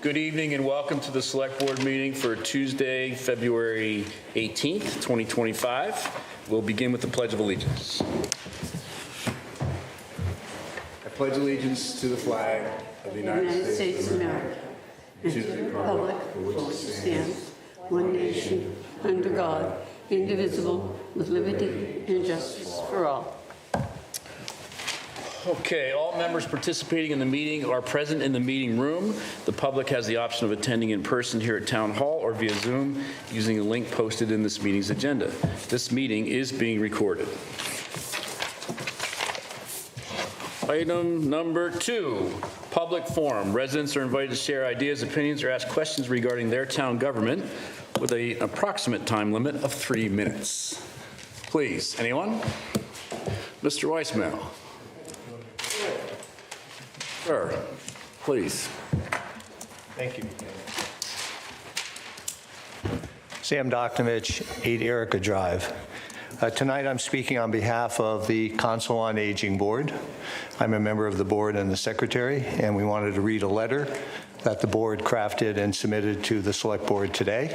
Good evening and welcome to the Select Board meeting for Tuesday, February 18th, 2025. We'll begin with the Pledge of Allegiance. I pledge allegiance to the flag of the United States of America and to the republic for which it stands, one nation, under God, indivisible, with liberty and justice for all. Okay, all members participating in the meeting are present in the meeting room. The public has the option of attending in person here at Town Hall or via Zoom using the link posted in this meeting's agenda. This meeting is being recorded. Item number 2, public forum. Residents are invited to share ideas, opinions, or ask questions regarding their town government with an approximate time limit of 3 minutes. Please, anyone? Mr. Weissmail. Sir, please. Thank you. Sam Doknovich, 8 Erica Drive. Tonight I'm speaking on behalf of the Council on Aging Board. I'm a member of the board and the secretary, and we wanted to read a letter that the board crafted and submitted to the select board today.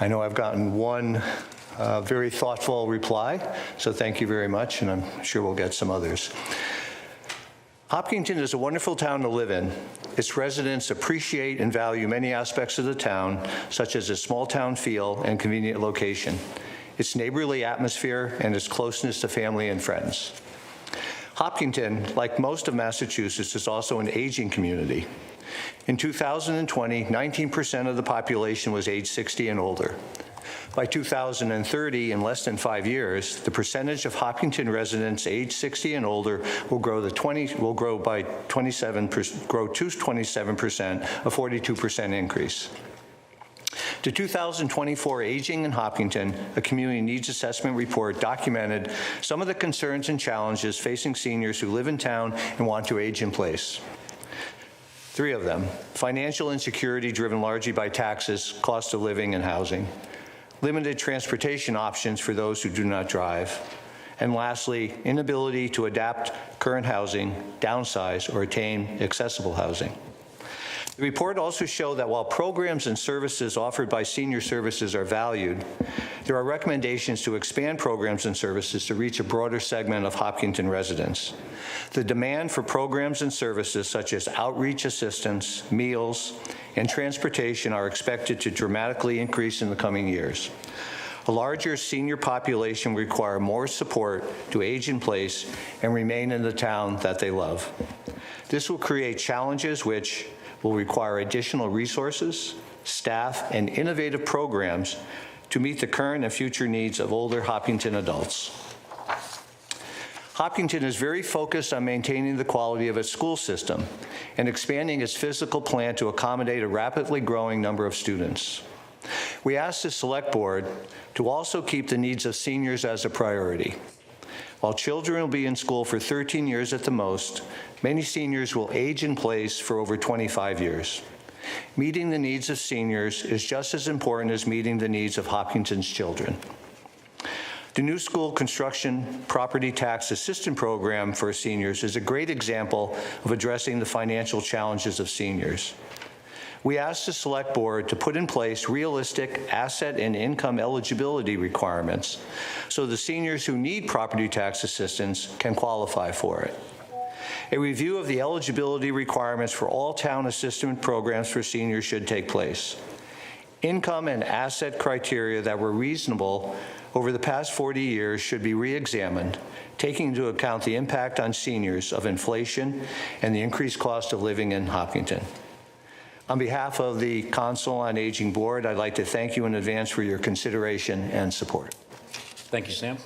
I know I've gotten one very thoughtful reply, so thank you very much, and I'm sure we'll get some others. Hopkinton is a wonderful town to live in. Its residents appreciate and value many aspects of the town, such as its small town feel and convenient location, its neighborly atmosphere, and its closeness to family and friends. Hopkinton, like most of Massachusetts, is also an aging community. In 2020, 19% of the population was age 60 and older. By 2030, in less than 5 years, the percentage of Hopkinton residents age 60 and older will grow to 27%, a 42% increase. The 2024 Aging in Hopkinton, a community needs assessment report, documented some of the concerns and challenges facing seniors who live in town and want to age in place. 3 of them: financial insecurity driven largely by taxes, cost of living, and housing; limited transportation options for those who do not drive; and lastly, inability to adapt current housing, downsize, or attain accessible housing. The report also showed that while programs and services offered by senior services are valued, there are recommendations to expand programs and services to reach a broader segment of Hopkinton residents. The demand for programs and services such as outreach assistance, meals, and transportation are expected to dramatically increase in the coming years. A larger senior population will require more support to age in place and remain in the town that they love. This will create challenges which will require additional resources, staff, and innovative programs to meet the current and future needs of older Hopkinton adults. Hopkinton is very focused on maintaining the quality of its school system and expanding its physical plant to accommodate a rapidly growing number of students. We ask the Select Board to also keep the needs of seniors as a priority. While children will be in school for 13 years at the most, many seniors will age in place for over 25 years. Meeting the needs of seniors is just as important as meeting the needs of Hopkinton's children. The new school construction property tax assistance program for seniors is a great example of addressing the financial challenges of seniors. We asked the Select Board to put in place realistic asset and income eligibility requirements so the seniors who need property tax assistance can qualify for it. A review of the eligibility requirements for all town assistance programs for seniors should take place. Income and asset criteria that were reasonable over the past 40 years should be re-examined, taking into account the impact on seniors of inflation and the increased cost of living in Hopkinton. On behalf of the Council on Aging Board, I'd like to thank you in advance for your consideration and support. Thank you, Sam.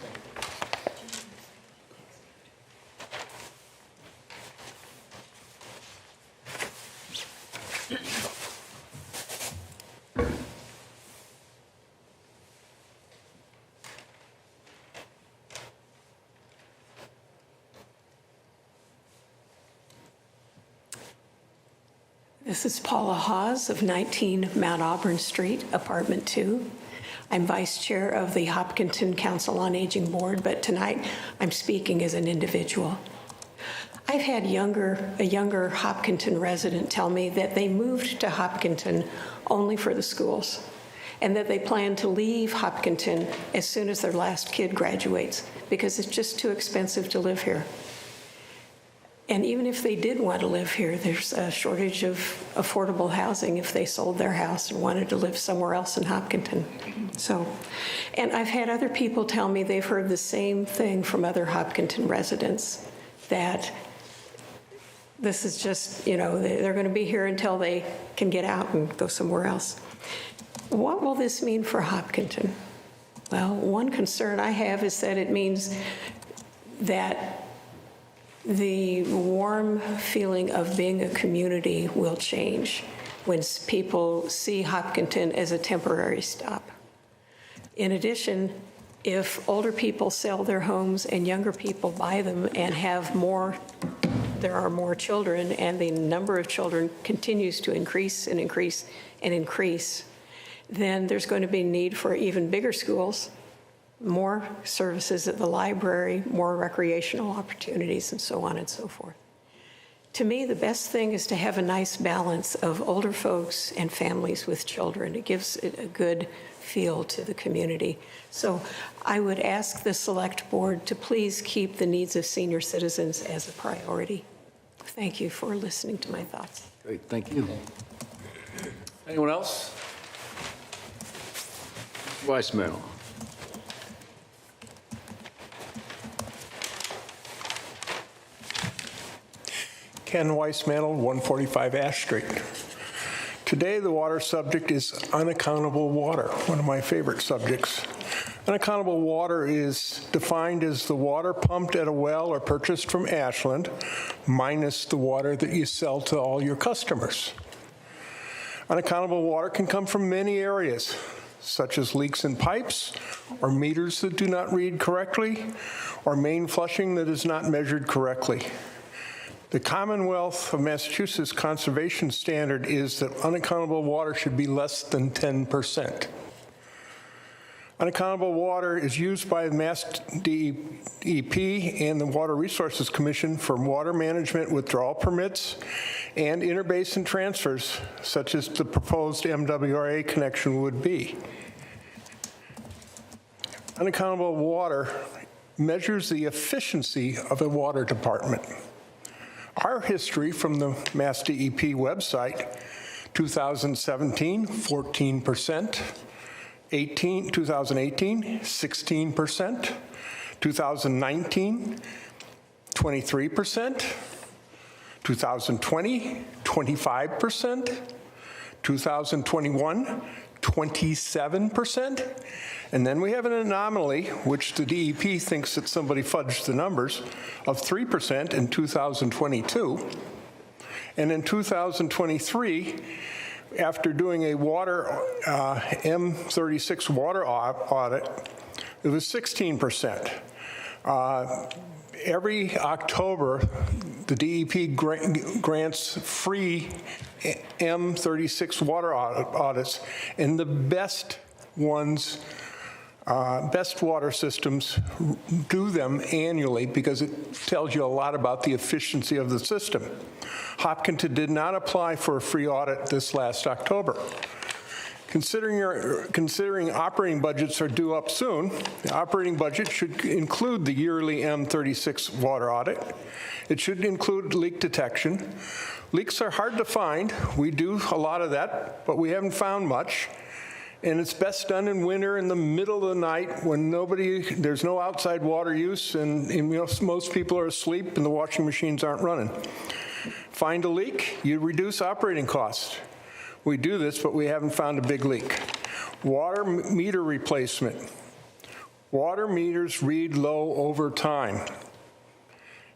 This is Paula Hawes of 19 Mount Auburn Street, Apartment 2. I'm Vice Chair of the Hopkinton Council on Aging Board, but tonight I'm speaking as an individual. I've had a younger Hopkinton resident tell me that they moved to Hopkinton only for the schools, and that they plan to leave Hopkinton as soon as their last kid graduates because it's just too expensive to live here. And even if they did want to live here, there's a shortage of affordable housing if they sold their house and wanted to live somewhere else in Hopkinton. So, and I've had other people tell me they've heard the same thing from other Hopkinton residents, that this is just, they're going to be here until they can get out and go somewhere else. What will this mean for Hopkinton? Well, one concern I have is that it means that the warm feeling of being a community will change when people see Hopkinton as a temporary stop. In addition, if older people sell their homes and younger people buy them and there are more children, and the number of children continues to increase and increase and increase, then there's going to be need for even bigger schools, more services at the library, more recreational opportunities, and so on and so forth. To me, the best thing is to have a nice balance of older folks and families with children. It gives it a good feel to the community. So I would ask the Select Board to please keep the needs of senior citizens as a priority. Thank you for listening to my thoughts. Great, thank you. Anyone else? Weissman. Ken Weissmantle, 145 Ash Street. Today, the water subject is unaccountable water, one of my favorite subjects. Unaccountable water is defined as the water pumped at a well or purchased from Ashland, minus the water that you sell to all your customers. Unaccountable water can come from many areas, such as leaks in pipes, or meters that do not read correctly, or main flushing that is not measured correctly. The Commonwealth of Massachusetts conservation standard is that unaccountable water should be less than 10%. Unaccountable water is used by the Mass DEP and the Water Resources Commission for water management withdrawal permits and interbasin transfers, such as the proposed MWRA connection would be. Unaccountable water measures the efficiency of a water department. Our history from the Mass DEP website, 2017, 14%, 2018, 16%, 2019, 23%, 2020, 25%, 2021, 27%, and then we have an anomaly, which the DEP thinks that somebody fudged the numbers, of 3% in 2022. And in 2023, after doing a water M36 water audit, it was 16%. Every October, the DEP grants free M36 water audits, and the best ones, best water systems do them annually because it tells you a lot about the efficiency of the system. Hopkinton did not apply for a free audit this last October. Considering operating budgets are due up soon, the operating budget should include the yearly M36 water audit. It should include leak detection. Leaks are hard to find. We do a lot of that, but we haven't found much. And it's best done in winter in the middle of the night when there's no outside water use and most people are asleep and the washing machines aren't running. Find a leak, you reduce operating costs. We do this, but we haven't found a big leak. Water meter replacement. Water meters read low over time.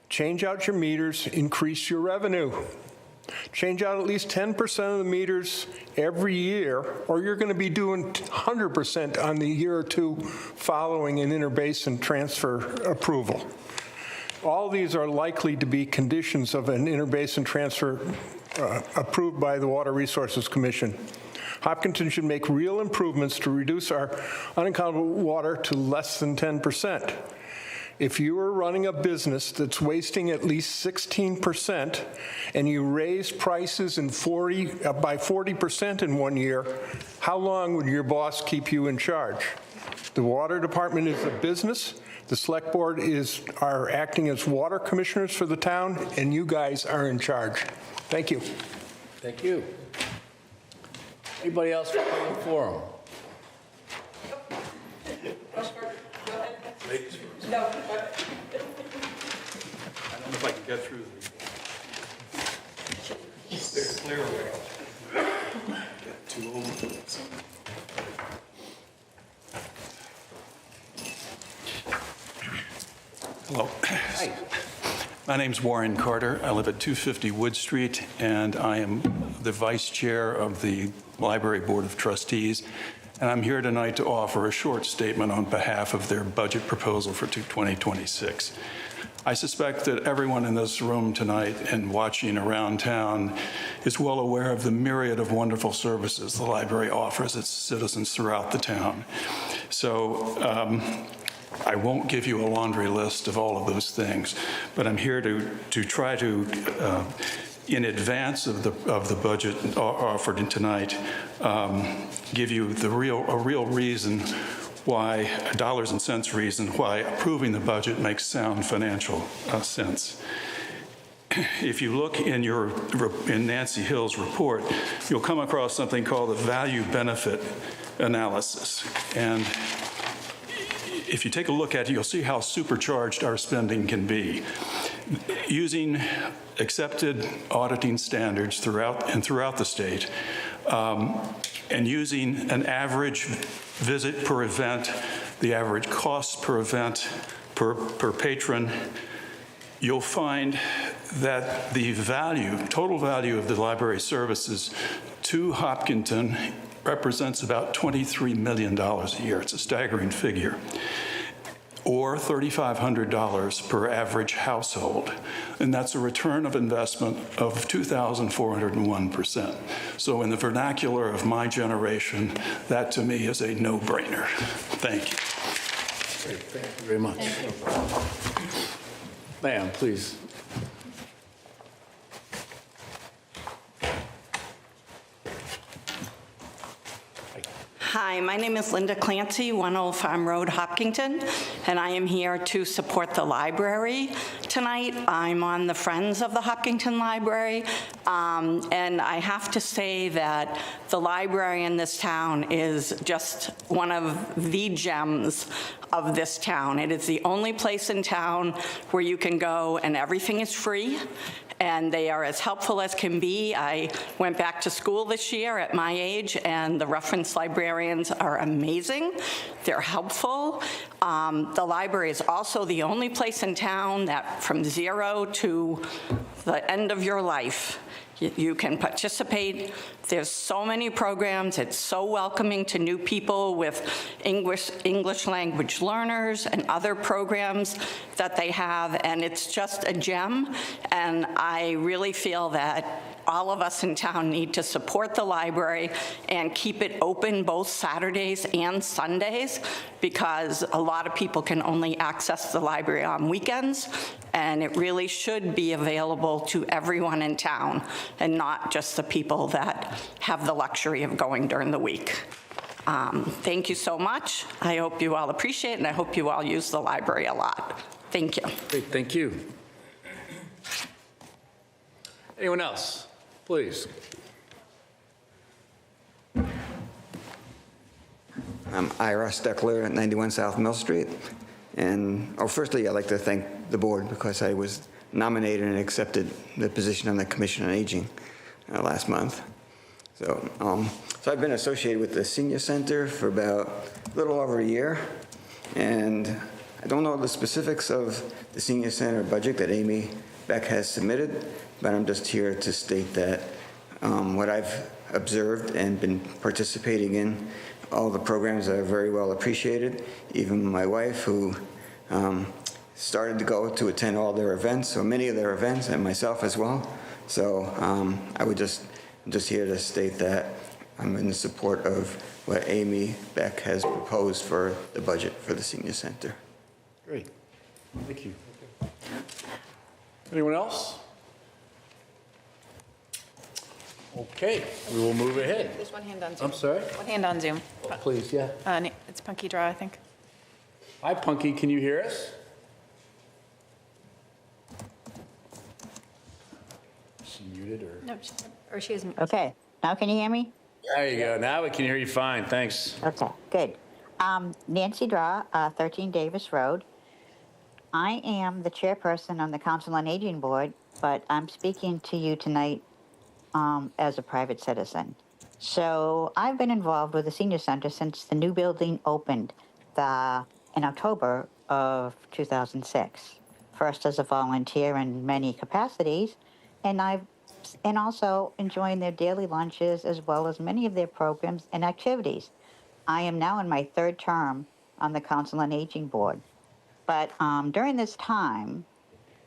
Change out your meters, increase your revenue. Change out at least 10% of the meters every year, or you're going to be doing 100% on the year or two following an interbasin transfer approval. All these are likely to be conditions of an interbasin transfer approved by the Water Resources Commission. Hopkinton should make real improvements to reduce our unaccountable water to less than 10%. if you are running a business that's wasting at least 16% and you raise prices by 40% in 1 year, how long would your boss keep you in charge? The water department is a business. The select board are acting as water commissioners for the town, and you guys are in charge. Thank you. Thank you. Anybody else for public forum? No. I don't know if I can get through the clear way. Get too old. Hello. Hi. My name's Warren Carter. I live at 250 Wood Street, and I am the vice chair of the Library Board of Trustees. And I'm here tonight to offer a short statement on behalf of their budget proposal for 2026. I suspect that everyone in this room tonight and watching around town is well aware of the myriad of wonderful services the library offers its citizens throughout the town. So I won't give you a laundry list of all of those things, but I'm here to try to in advance of the budget offered tonight, give you a real reason why, a dollars and cents reason why approving the budget makes sound financial sense. If you look in Nancy Hill's report, you'll come across something called the value benefit analysis. And if you take a look at it, you'll see how supercharged our spending can be. Using accepted auditing standards throughout the state, and using an average visit per event, the average cost per event per patron, you'll find that the total value of the library services to Hopkinton represents about $23 million a year. It's a staggering figure. Or $3,500 per average household. And that's a return of investment of 2,401%. So in the vernacular of my generation, that to me is a no-brainer. Thank you. Great, thank you very much. Ma'am, please. Hi, my name is Linda Clancy, 1 Old Farm Road, Hopkinton, and I am here to support the library tonight. I'm on the Friends of the Hopkinton Library, and I have to say that the library in this town is just one of the gems of this town. It is the only place in town where you can go and everything is free, and they are as helpful as can be. I went back to school this year at my age, and the reference librarians are amazing. They're helpful. The library is also the only place in town that from 0 to the end of your life, you can participate. There's so many programs. It's so welcoming to new people with English language learners and other programs that they have, and it's just a gem. And I really feel that all of us in town need to support the library and keep it open both Saturdays and Sundays, because a lot of people can only access the library on weekends, and it really should be available to everyone in town and not just the people that have the luxury of going during the week. Thank you so much. I hope you all appreciate it, and I hope you all use the library a lot. Thank you. Great, thank you. Anyone else? Please. I'm Ira Steckler at 91 South Mill Street. And firstly, I'd like to thank the board because I was nominated and accepted the position on the Commission on Aging last month. So I've been associated with the Senior Center for about a little over a year. And I don't know the specifics of the Senior Center budget that Amy Beck has submitted, but I'm just here to state that what I've observed and been participating in, all the programs are very well appreciated. Even my wife, who started to go to attend all their events, or many of their events, and myself as well. So I'm just here to state that I'm in support of what Amy Beck has proposed for the budget for the Senior Center. Great. Thank you. Anyone else? Okay, we will move ahead. There's one hand on Zoom. I'm sorry? One hand on Zoom. Please, yeah. It's Punky Draw, I think. Hi, Punky, can you hear us? Is she muted or? No, or she is. Okay, now can you hear me? There you go. Now we can hear you fine. Thanks. Okay, good. Nancy Draw, 13 Davis Road. I am the chairperson on the Council on Aging Board, but I'm speaking to you tonight as a private citizen. So I've been involved with the senior center since the new building opened in October of 2006. First as a volunteer in many capacities, and also enjoying their daily lunches as well as many of their programs and activities. I am now in my third term on the Council on Aging Board. But during this time,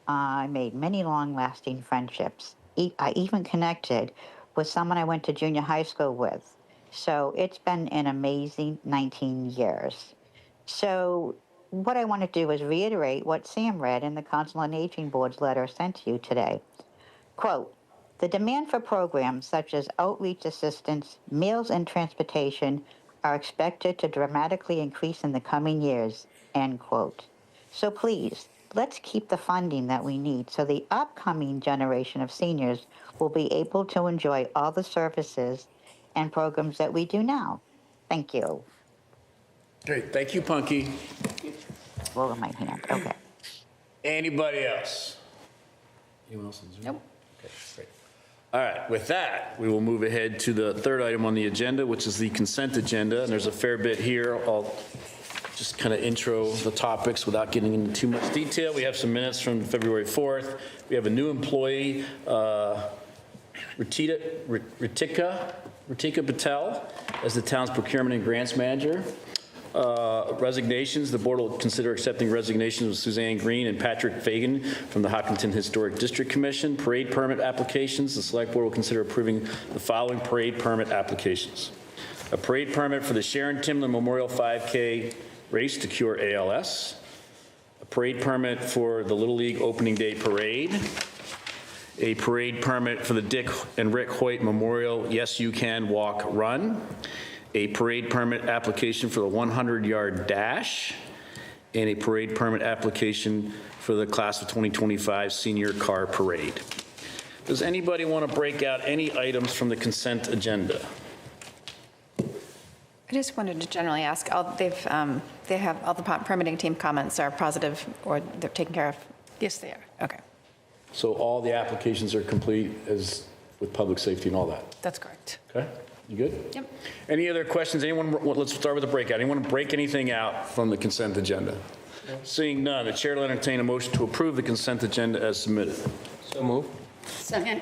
I made many long-lasting friendships. I even connected with someone I went to junior high school with. So it's been an amazing 19 years. So what I want to do is reiterate what Sam read in the Council on Aging Board's letter sent to you today. Quote, "The demand for programs such as outreach assistance, meals, and transportation are expected to dramatically increase in the coming years," end quote. So please, let's keep the funding that we need so the upcoming generation of seniors will be able to enjoy all the services and programs that we do now. Thank you. Great. Thank you, Punky. Lower my hand. Okay. Anybody else? Anyone else on Zoom? Nope. Okay, great. All right, with that, we will move ahead to the third item on the agenda, which is the consent agenda. And there's a fair bit here. I'll just kind of intro the topics without getting into too much detail. We have some minutes from February 4th. We have a new employee, Ritika Patel, as the town's procurement and grants manager. Resignations, the board will consider accepting resignations of Suzanne Green and Patrick Fagan from the Hopkinton Historic District Commission. Parade permit applications, the select board will consider approving the following parade permit applications. A parade permit for the Sharon Timlin Memorial 5K Race to Cure ALS. A parade permit for the Little League Opening Day Parade. A parade permit for the Dick and Rick Hoyt Memorial Yes You Can Walk Run. A parade permit application for the 100-yard dash, and a parade permit application for the class of 2025 senior car parade. Does anybody want to break out any items from the consent agenda? I just wanted to generally ask, they have, all the permitting team comments are positive, or they're taken care of? Yes, they are. Okay, So all the applications are complete as with public safety and all that? that's correct. Okay, you good? Yep. Any other questions? Anyone, let's start with the breakout. Anyone break anything out from the consent agenda? Seeing none, the chair will entertain a motion to approve the consent agenda as submitted. So move. Second.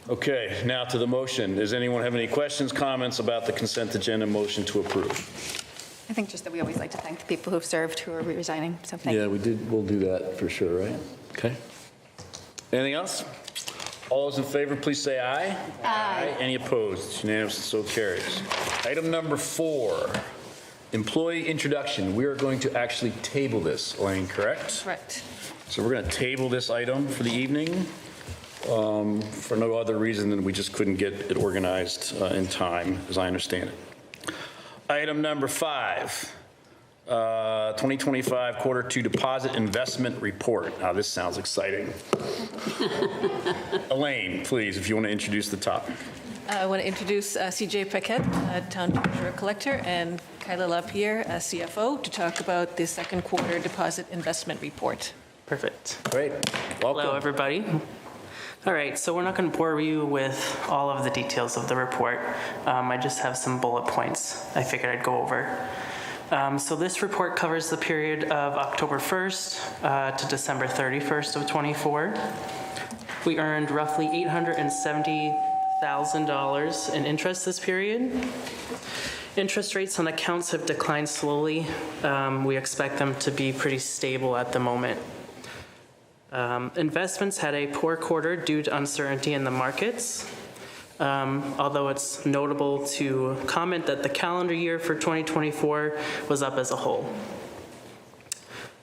Okay, now to the motion. Does anyone have any questions, comments about the consent agenda motion to approve? I think just that we always like to thank the people who've served who are resigning, so thank you. Yeah, we'll do that for sure, right? Okay. Anything else? All those in favor, please say aye. Aye. Any opposed? It's unanimous, and so carries. Item number 4, employee introduction. We are going to actually table this, Elaine, correct? Correct. So we're going to table this item for the evening for no other reason than we just couldn't get it organized in time, as I understand it. Item number 5, 2025 Quarter 2 Deposit Investment Report. Now, this sounds exciting. Elaine, please, if you want to introduce the topic. I want to introduce CJ Paquette, Town Treasurer Collector, and Kyla LaPierre, CFO, to talk about the second quarter deposit investment report. Perfect. Great. Welcome. Hello, everybody. All right, so we're not going to bore you with all of the details of the report. I just have some bullet points I figured I'd go over. So this report covers the period of October 1st to December 31st of 24. We earned roughly $870,000 in interest this period. Interest rates on accounts have declined slowly. We expect them to be pretty stable at the moment. Investments had a poor quarter due to uncertainty in the markets. Although it's notable to comment that the calendar year for 2024 was up as a whole.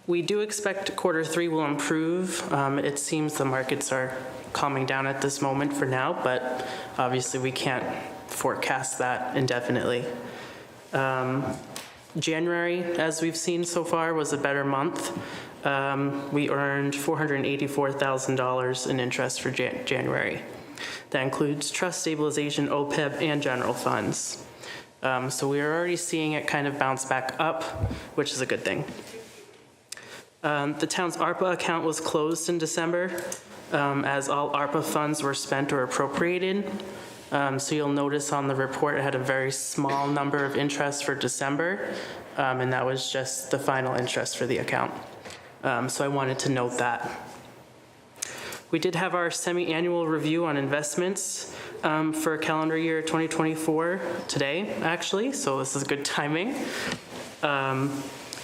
We do expect Q3 will improve. It seems the markets are calming down at this moment for now, but obviously we can't forecast that indefinitely. January, as we've seen so far, was a better month. We earned $484,000 in interest for January. That includes trust stabilization, OPEB, and general funds. So we are already seeing it kind of bounce back up, which is a good thing. The town's ARPA account was closed in December as all ARPA funds were spent or appropriated. So you'll notice on the report it had a very small number of interest for December, and that was just the final interest for the account. So I wanted to note that. We did have our semi-annual review on investments for calendar year 2024 today, actually, so this is good timing.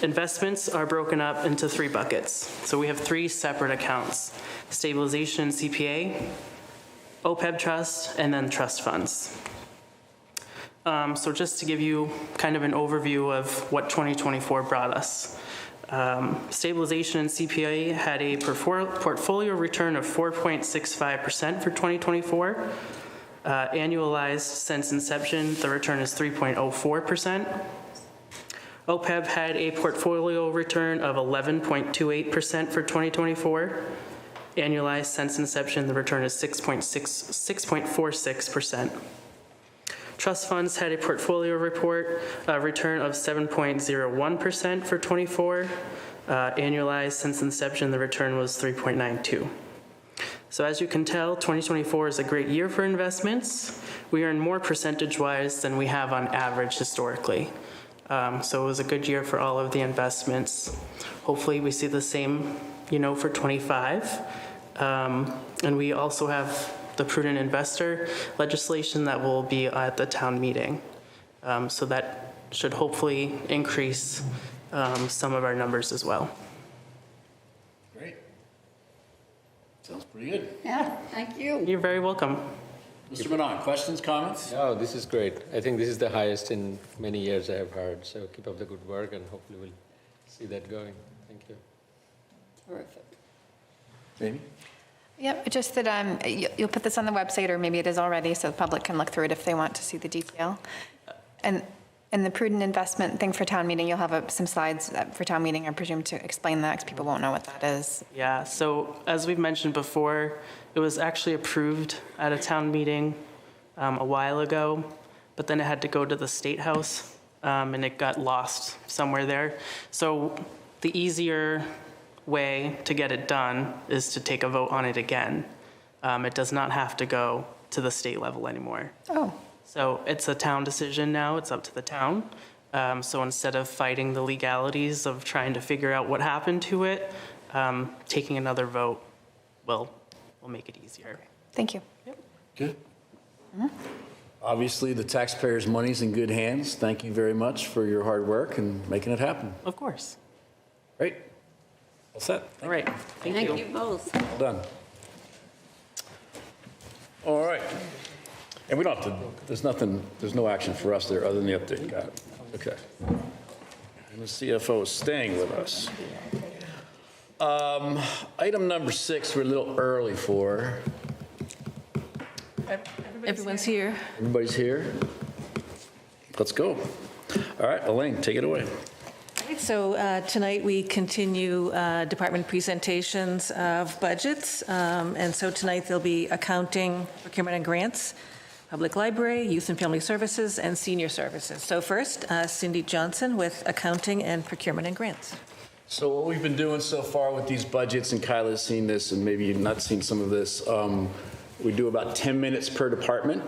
Investments are broken up into 3 buckets. So we have 3 separate accounts: stabilization and CPA, OPEB trust, and then trust funds. So just to give you kind of an overview of what 2024 brought us. Stabilization and CPA had a portfolio return of 4.65% for 2024. Annualized since inception, the return is 3.04%. OPEB had a portfolio return of 11.28% for 2024. Annualized since inception, the return is 6.46%. Trust funds had a portfolio return of 7.01% for 24. Annualized since inception, the return was 3.92. So as you can tell, 2024 is a great year for investments. We earn more percentage-wise than we have on average historically. So it was a good year for all of the investments. Hopefully we see the same, for 25. And we also have the prudent investor legislation that will be at the town meeting. So that should hopefully increase some of our numbers as well. Great. Sounds pretty good. Yeah, thank you. You're very welcome. Mr. Manon, questions, comments? Oh, this is great. I think this is the highest in many years I have heard. So keep up the good work and hopefully we'll see that going. Thank you. Terrific. Amy? Yep, just that you'll put this on the website, or maybe it is already, so the public can look through it if they want to see the detail. And the prudent investment thing for town meeting, you'll have some slides for town meeting, I presume, to explain that, because people won't know what that is. Yeah, so as we've mentioned before, it was actually approved at a town meeting a while ago, but then it had to go to the State House, and it got lost somewhere there. So the easier way to get it done is to take a vote on it again. It does not have to go to the state level anymore. Oh. So it's a town decision now, it's up to the town. So instead of fighting the legalities of trying to figure out what happened to it, taking another vote will make it easier. Thank you. Yep. Good. Obviously, the taxpayers' money's in good hands. Thank you very much for your hard work and making it happen. Of course. Great. All set. All right. Thank you. Thank you both. Well done. All right. And we don't have to, there's no action for us there other than the update. Got it. Okay. And the CFO is staying with us. Item number 6, we're a little early for. Everyone's here. Everybody's here? Let's go. All right, Elaine, take it away. So tonight we continue department presentations of budgets. And so tonight there'll be accounting, procurement and grants, public library, youth and family services, and senior services. So first, Cindy Johnson with accounting and procurement and grants. So what we've been doing so far with these budgets, and Kyla's seen this, and maybe you've not seen some of this, we do about 10 minutes per department.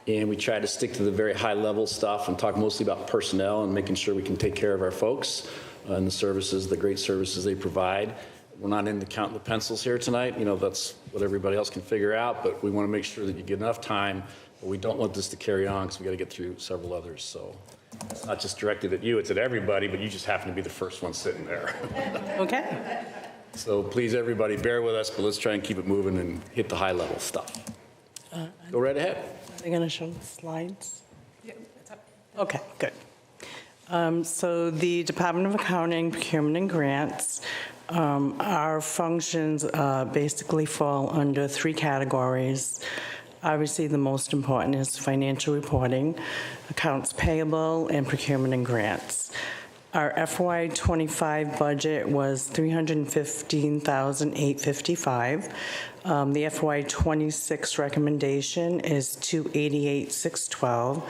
And we try to stick to the very high level stuff and talk mostly about personnel and making sure we can take care of our folks and the services, the great services they provide. We're not into counting the pencils here tonight. That's what everybody else can figure out, but we want to make sure that you get enough time, but we don't want this to carry on because we got to get through several others. So it's not just directed at you, it's at everybody, but you just happen to be the first one sitting there. Okay. So please, everybody, bear with us, but let's try and keep it moving and hit the high level stuff. Go right ahead. Are they going to show the slides? Yeah. Okay, good. So the Department of Accounting, Procurement and Grants, our functions basically fall under 3 categories. Obviously, the most important is financial reporting, accounts payable, and procurement and grants. Our FY25 budget was $315,855. The FY26 recommendation is $288,612.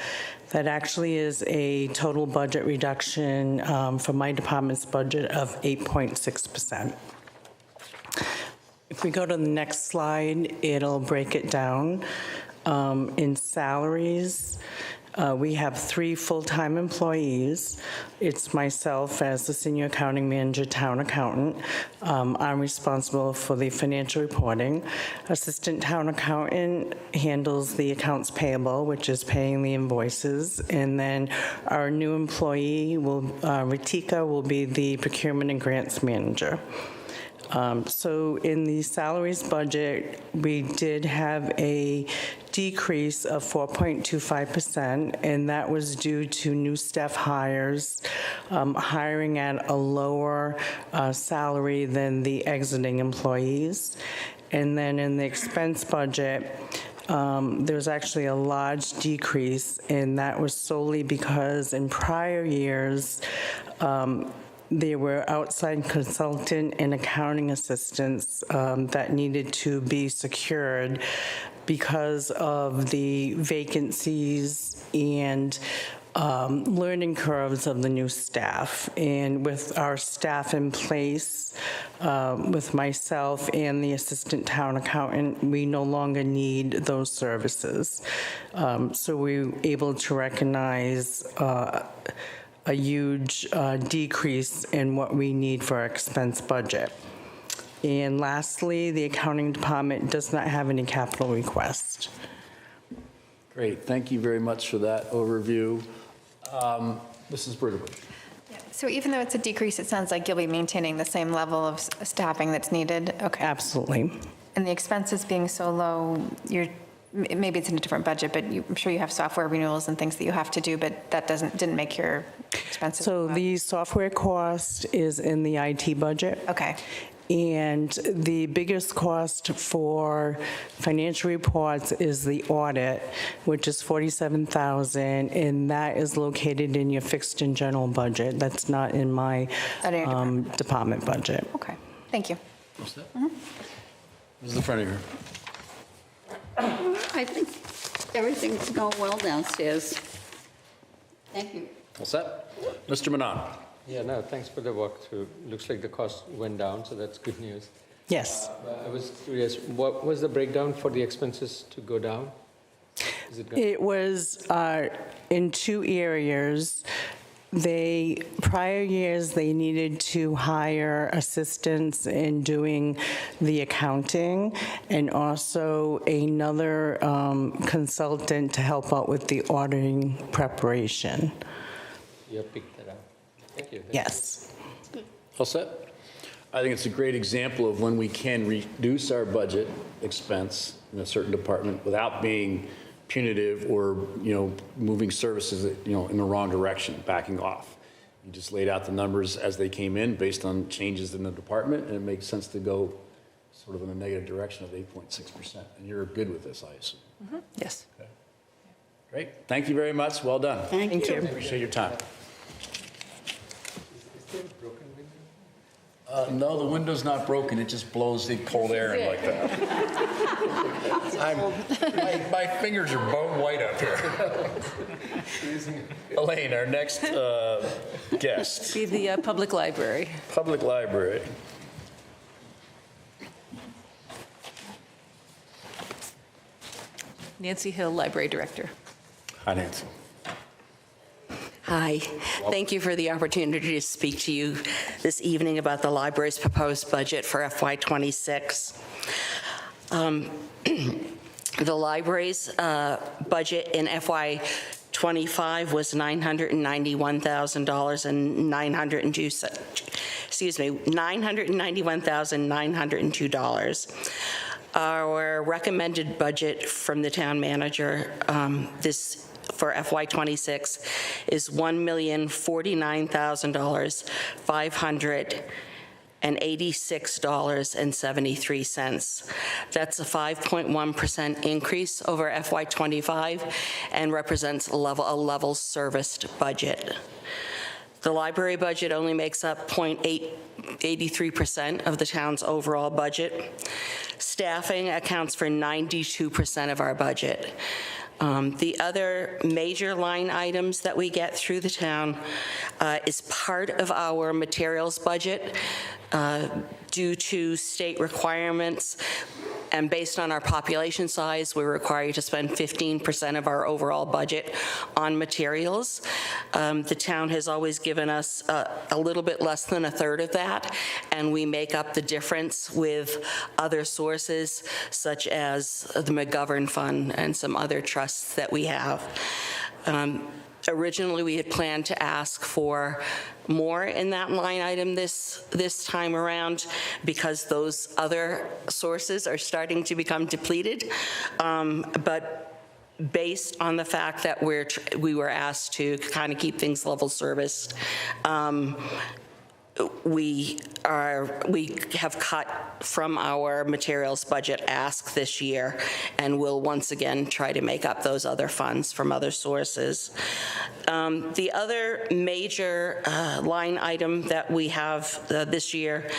That actually is a total budget reduction for my department's budget of 8.6%. If we go to the next slide, it'll break it down. In salaries, we have 3 full-time employees. It's myself as the senior accounting manager, town accountant. I'm responsible for the financial reporting. Assistant town accountant handles the accounts payable, which is paying the invoices. And then our new employee, Ritika, will be the procurement and grants manager. So in the salaries budget, we did have a decrease of 4.25%, and that was due to new staff hires, hiring at a lower salary than the exiting employees. And then in the expense budget, there was actually a large decrease, and that was solely because in prior years, there were outside consultant and accounting assistants that needed to be secured because of the vacancies and learning curves of the new staff. And with our staff in place, with myself and the assistant town accountant, we no longer need those services. So we were able to recognize a huge decrease in what we need for our expense budget. And lastly, the accounting department does not have any capital requests. Great, thank you very much for that overview. Mrs. Bruggebusch. So even though it's a decrease, it sounds like you'll be maintaining the same level of staffing that's needed? Okay. Absolutely. And the expenses being so low, maybe it's in a different budget, but I'm sure you have software renewals and things that you have to do, but that didn't make your expenses So go up. the software cost is in the IT budget. Okay. And the biggest cost for financial reports is the audit, which is $47,000, and that is located in your fixed and general budget. That's not in my department budget. Okay, thank you. What's that? Mrs. Freniger. I think everything's going well downstairs. Thank you. All set? Mr. Manon. Yeah, no, thanks for the walkthrough. Looks like the cost went down, so that's good news. Yes. I was curious, what was the breakdown for the expenses to go down? It was in 2 areas. Prior years, they needed to hire assistants in doing the accounting and also another consultant to help out with the auditing preparation. You picked that up. Thank you. Yes. All set? I think it's a great example of when we can reduce our budget expense in a certain department without being punitive or, moving services, in the wrong direction, backing off. You just laid out the numbers as they came in based on changes in the department, and it makes sense to go sort of in a negative direction of 8.6%. And you're good with this, I assume. Yes. Okay. Great. Thank you very much. Well done. Thank you. Appreciate your time. No, the window's not broken. It just blows the cold air in like that. My fingers are bone white up here. Elaine, our next guest. Be the public library. Public library. Nancy Hill, library director. Hi, Nancy. Hi. Thank you for the opportunity to speak to you this evening about the library's proposed budget for FY26. The library's budget in FY25 was $991,902. Our recommended budget from the town manager this for FY26 is $1,049,586.73. That's a 5.1% increase over FY25 and represents a level serviced budget. The library budget only makes up 0.83% of the town's overall budget. Staffing accounts for 92% of our budget. The other major line items that we get through the town is part of our materials budget due to state requirements. And based on our population size, we're required to spend 15% of our overall budget on materials. The town has always given us a little bit less than a third of that, and we make up the difference with other sources, such as the McGovern Fund and some other trusts that we have. Originally, we had planned to ask for more in that line item this time around because those other sources are starting to become depleted. But based on the fact that we were asked to kind of keep things level serviced, we have cut from our materials budget ask this year, and will once again try to make up those other funds from other sources. The other major line item that we have this year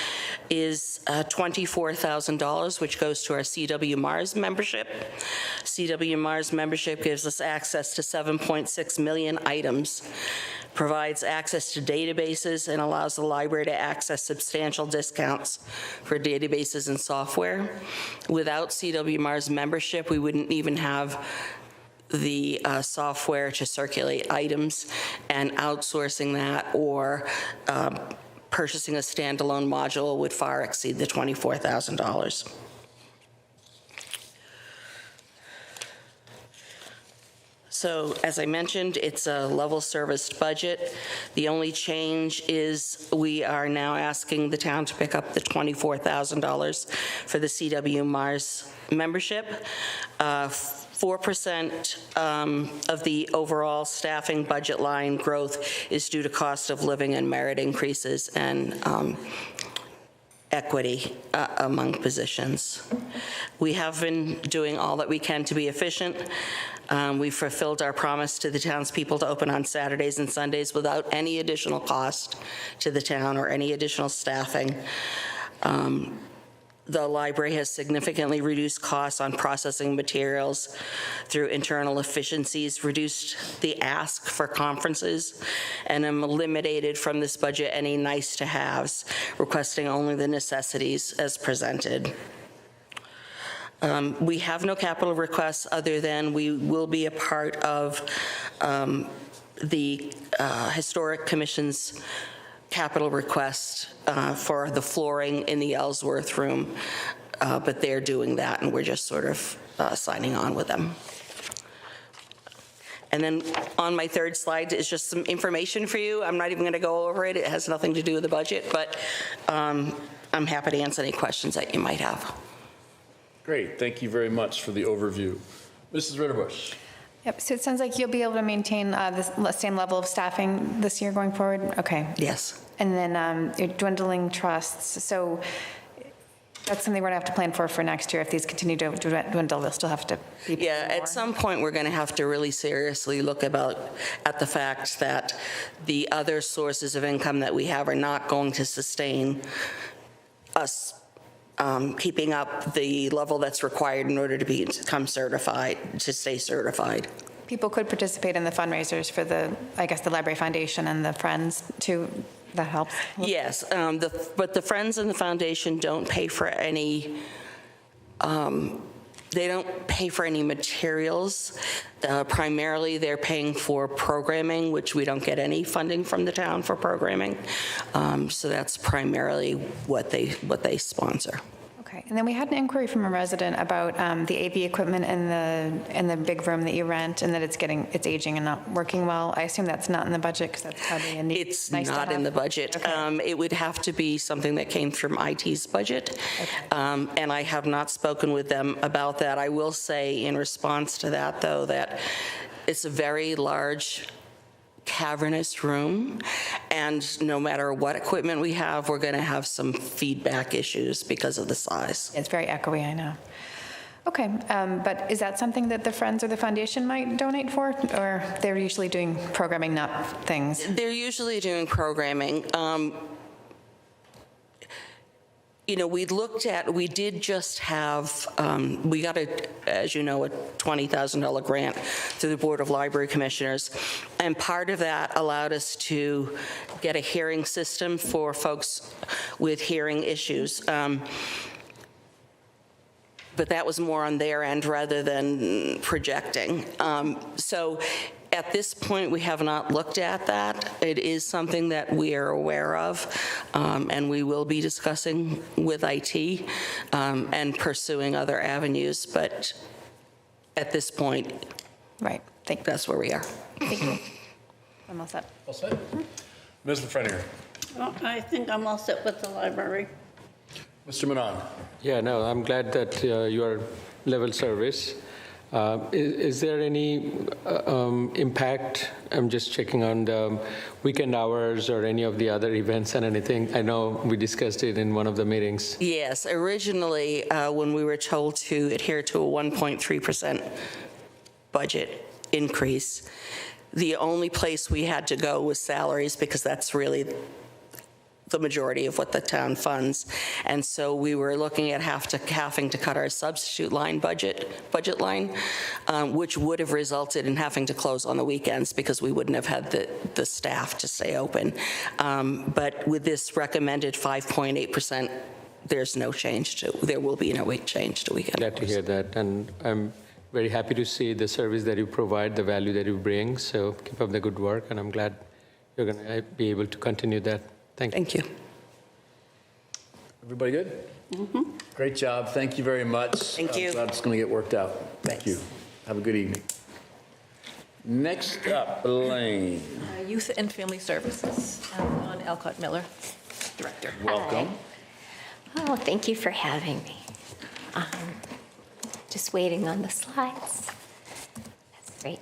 is $24,000, which goes to our CW Mars membership. CW Mars membership gives us access to 7.6 million items, provides access to databases, and allows the library to access substantial discounts for databases and software. Without CW Mars membership, we wouldn't even have the software to circulate items, and outsourcing that or purchasing a standalone module would far exceed the $24,000. So, as I mentioned, it's a level-serviced budget. The only change is we are now asking the town to pick up the $24,000 for the CW Mars membership. 4% of the overall staffing budget line growth is due to cost of living and merit increases and equity among positions. We have been doing all that we can to be efficient. We've fulfilled our promise to the townspeople to open on Saturdays and Sundays without any additional cost to the town or any additional staffing. The library has significantly reduced costs on processing materials through internal efficiencies, reduced the ask for conferences, and eliminated from this budget any nice-to-haves, requesting only the necessities as presented. We have no capital requests other than we will be a part of the Historic Commission's capital request for the flooring in the Ellsworth room, but they're doing that, and we're just sort of signing on with them. And then on my third slide is just some information for you. I'm not even going to go over it. It has nothing to do with the budget, but I'm happy to answer any questions that you might have. Great. Thank you very much for the overview. Mrs. Ritterbusch. Yep, so it sounds like you'll be able to maintain the same level of staffing this year going forward? Okay. Yes. And then your dwindling trusts, so that's something we're going to have to plan for next year. If these continue to dwindle, they'll still have to be more. At some point, we're going to have to really seriously look at the fact that the other sources of income that we have are not going to sustain us keeping up the level that's required in order to become certified, to stay certified. People could participate in the fundraisers for the Library Foundation and the Friends too. That helps. Yes, but the Friends and the Foundation don't pay for any. They don't pay for any materials. Primarily, they're paying for programming, which we don't get any funding from the town for programming. So that's primarily what they sponsor. Okay, and then we had an inquiry from a resident about the AV equipment in the big room that you rent, and that it's aging and not working well. I assume that's not in the budget because that's probably a need. It's not in the budget. Okay. It would have to be something that came from IT's budget, okay. And I have not spoken with them about that. I will say in response to that, though, that It's a very large cavernous room, and no matter what equipment we have, we're going to have some feedback issues because of the size. It's very echoey, I know. Okay, but is that something that the Friends or the Foundation might donate for? Or they're usually doing programming, not things? They're usually doing programming. You know, we did just have, we got as you know, a $20,000 grant through the Board of Library Commissioners, and part of that allowed us to get a hearing system for folks with hearing issues. But that was more on their end rather than projecting. So at this point, we have not looked at that. It is something that we are aware of, and we will be discussing with IT and pursuing other avenues. But at this point, right, that's where we are. Thank you. I'm all set. All set? Ms. Lefreniere. Well, I think I'm all set with the library. Mr. Manon. Yeah, no, I'm glad that you are level service. Is there any impact? I'm just checking on the weekend hours or any of the other events and anything. I know we discussed it in one of the meetings. Yes, originally, when we were told to adhere to a 1.3% budget increase, the only place we had to go was salaries, because that's really the majority of what the town funds. And so we were looking at having to cut our substitute line budget line, which would have resulted in having to close on the weekends because we wouldn't have had the staff to stay open. But with this recommended 5.8%, there's no change there will be no change to weekend. Glad to hear that. And I'm very happy to see the service that you provide, the value that you bring. So keep up the good work, and I'm glad you're going to be able to continue that. Thank you. Everybody good? Mm-hmm. Great job. Thank you very much. Thank you. I'm glad it's going to get worked out. Thank you. Have a good evening. Next up, Elaine. Youth and Family Services, on Alcott Miller, Director. Welcome. Oh, thank you for having me. Just waiting on the slides. That's great.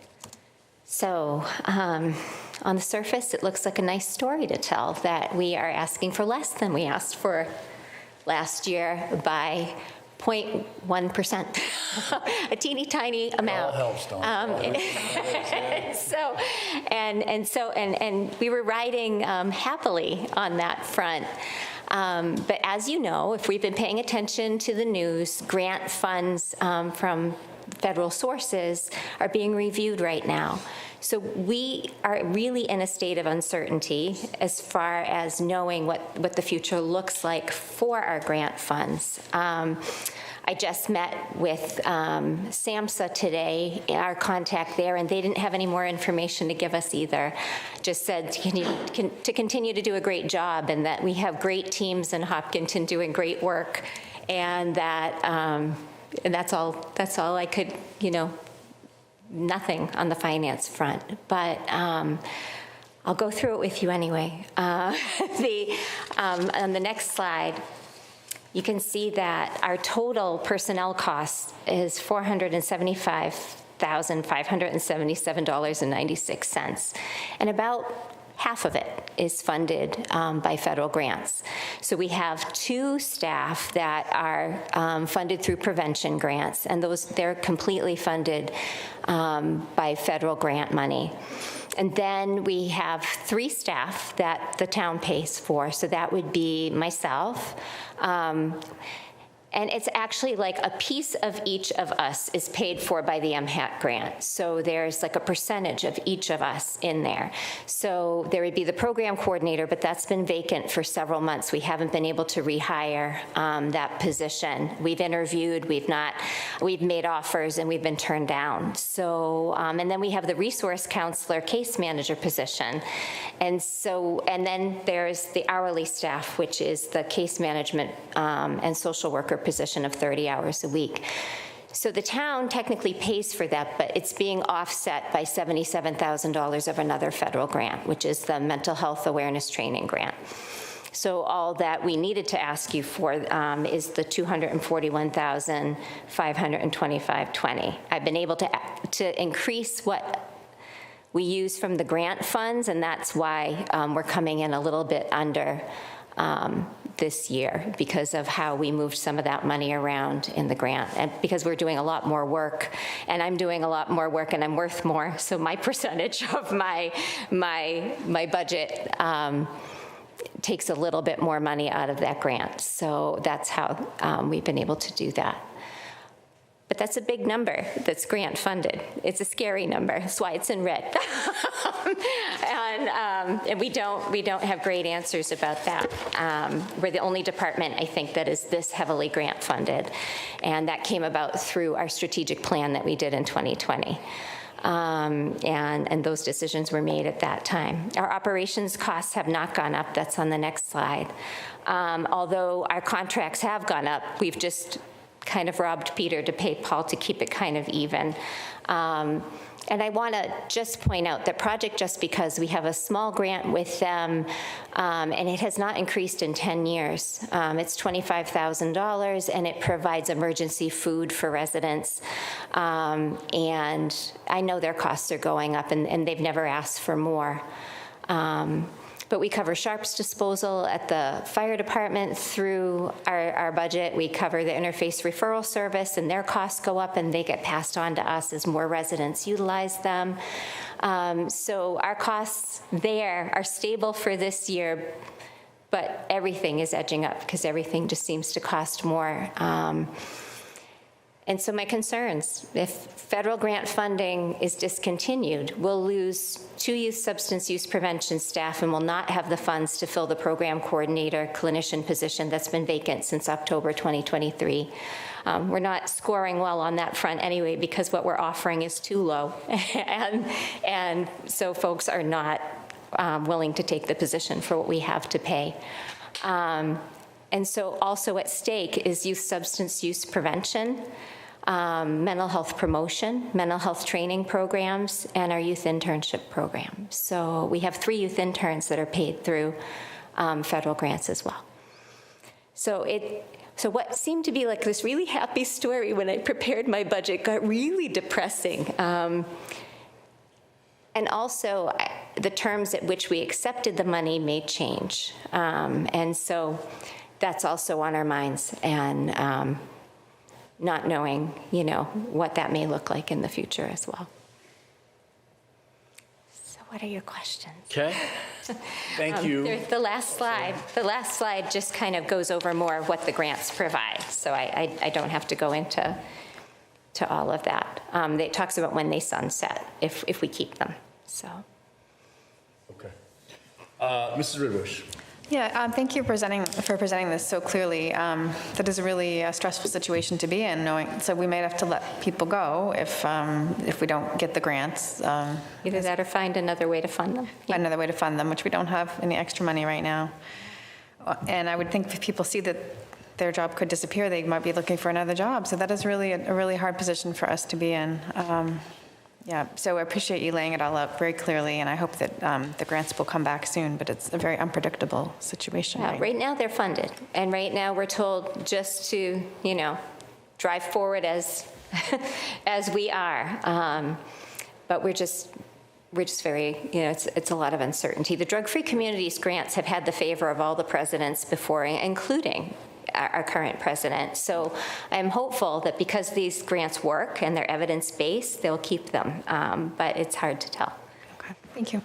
So, on the surface, it looks like a nice story to tell that we are asking for less than we asked for last year by 0.1%, a teeny tiny amount. All helps, don't and we were riding happily on that front. But as you know, if we've been paying attention to the news, grant funds from federal sources are being reviewed right now. So we are really in a state of uncertainty as far as knowing what the future looks like for our grant funds. I just met with SAMHSA today, our contact there, and they didn't have any more information to give us either. Just said to continue to do a great job, and that we have great teams in Hopkinton doing great work, and that and that's all I could, nothing on the finance front. But I'll go through it with you anyway. On the next slide, you can see that our total personnel cost is $475,577.96, and about half of it is funded by federal grants. So we have 2 staff that are funded through prevention grants, and they're completely funded by federal grant money. And then we have 3 staff that the town pays for. So that would be myself. And it's actually like a piece of each of us is paid for by the MHAT grant. So there's like a percentage of each of us in there. So there would be the program coordinator, but that's been vacant for several months. We haven't been able to rehire that position. We've interviewed, we've made offers, and we've been turned down. So, and then we have the resource counselor case manager position. And then there's the hourly staff, which is the case management and social worker position of 30 hours a week. So the town technically pays for that, but it's being offset by $77,000 of another federal grant, which is the Mental Health Awareness Training Grant. So all that we needed to ask you for is the $241,525.20. I've been able to increase what we use from the grant funds, and that's why we're coming in a little bit under this year, because of how we moved some of that money around in the grant, and because we're doing a lot more work, and I'm doing a lot more work, and I'm worth more, so my percentage of my budget takes a little bit more money out of that grant. So that's how we've been able to do that. But that's a big number that's grant funded. It's a scary number. That's why it's in red. And we don't have great answers about that. We're the only department, I think, that is this heavily grant funded. And that came about through our strategic plan that we did in 2020. And those decisions were made at that time. Our operations costs have not gone up. That's on the next slide. Although our contracts have gone up, we've just kind of robbed Peter to pay Paul to keep it kind of even. And I want to just point out that Project Just Because, we have a small grant with them, and it has not increased in 10 years. It's $25,000, and it provides emergency food for residents. And I know their costs are going up, and they've never asked for more. But we cover sharps disposal at the fire department through our budget. We cover the interface referral service, and their costs go up, and they get passed on to us as more residents utilize them. So our costs there are stable for this year, but everything is edging up because everything just seems to cost more. And so my concerns, if federal grant funding is discontinued, we'll lose 2 youth substance use prevention staff and will not have the funds to fill the program coordinator clinician position that's been vacant since October 2023. We're not scoring well on that front anyway, because what we're offering is too low. and so folks are not willing to take the position for what we have to pay. And so also at stake is youth substance use prevention, mental health promotion, mental health training programs, and our youth internship program. So we have 3 youth interns that are paid through federal grants as well. So what seemed to be like this really happy story when I prepared my budget got really depressing. And also, the terms at which we accepted the money may change. And so that's also on our minds, and not knowing, what that may look like in the future as well. So what are your questions? Okay. Thank you. The last slide just kind of goes over more of what the grants provide. So I don't have to go into all of that. It talks about when they sunset, if we keep them. So. Okay. Mrs. Ridbush. Yeah, thank you for presenting this so clearly. That is a really stressful situation to be in, so we might have to let people go if we don't get the grants. Either that or find another way to fund them. Find another way to fund them, which we don't have any extra money right now. And I would think if people see that their job could disappear, they might be looking for another job. So that is really a really hard position for us to be in. Yeah, so I appreciate you laying it all out very clearly, and I hope that the grants will come back soon, but it's a very unpredictable situation. Yeah, right now they're funded, and right now we're told just to, drive forward as we are. But we're just very, it's a lot of uncertainty. The Drug-Free Communities grants have had the favor of all the presidents before, including our current president. So I'm hopeful that because these grants work and they're evidence-based, they'll keep them. But it's hard to tell. Okay, thank you.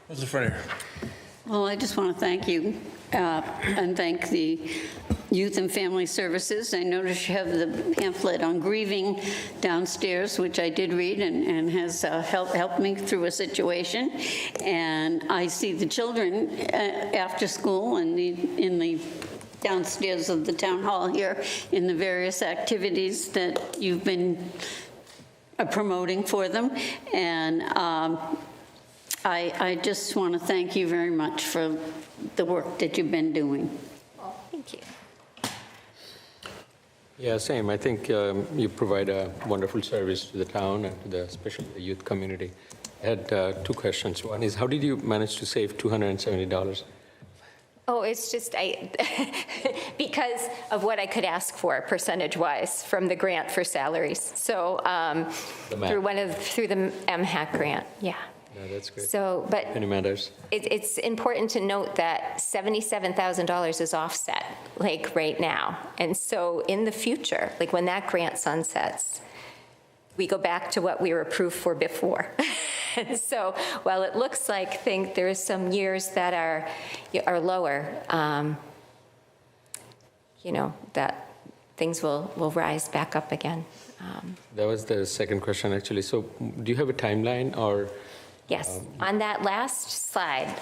Mr. Frenier. Well, I just want to thank you and thank the Youth and Family Services. I noticed you have the pamphlet on grieving downstairs, which I did read and has helped me through a situation. And I see the children after school and in the downstairs of the town hall here in the various activities that you've been promoting for them. And I just want to thank you very much for the work that you've been doing. Well, thank you. Yeah, same. I think you provide a wonderful service to the town and to especially the youth community. I had 2 questions. One is, how did you manage to save $270? Oh, it's just, because of what I could ask for percentage-wise from the grant for salaries. So through the MHAC grant, yeah. No, that's great. So, but Any matters? it's important to note that $77,000 is offset, like right now. And so in the future, like when that grant sunsets, we go back to what we were approved for before. And so while it looks like there's some years that are lower, that things will rise back up again. That was the second question, actually. So do you have a timeline or? Yes, on that last slide,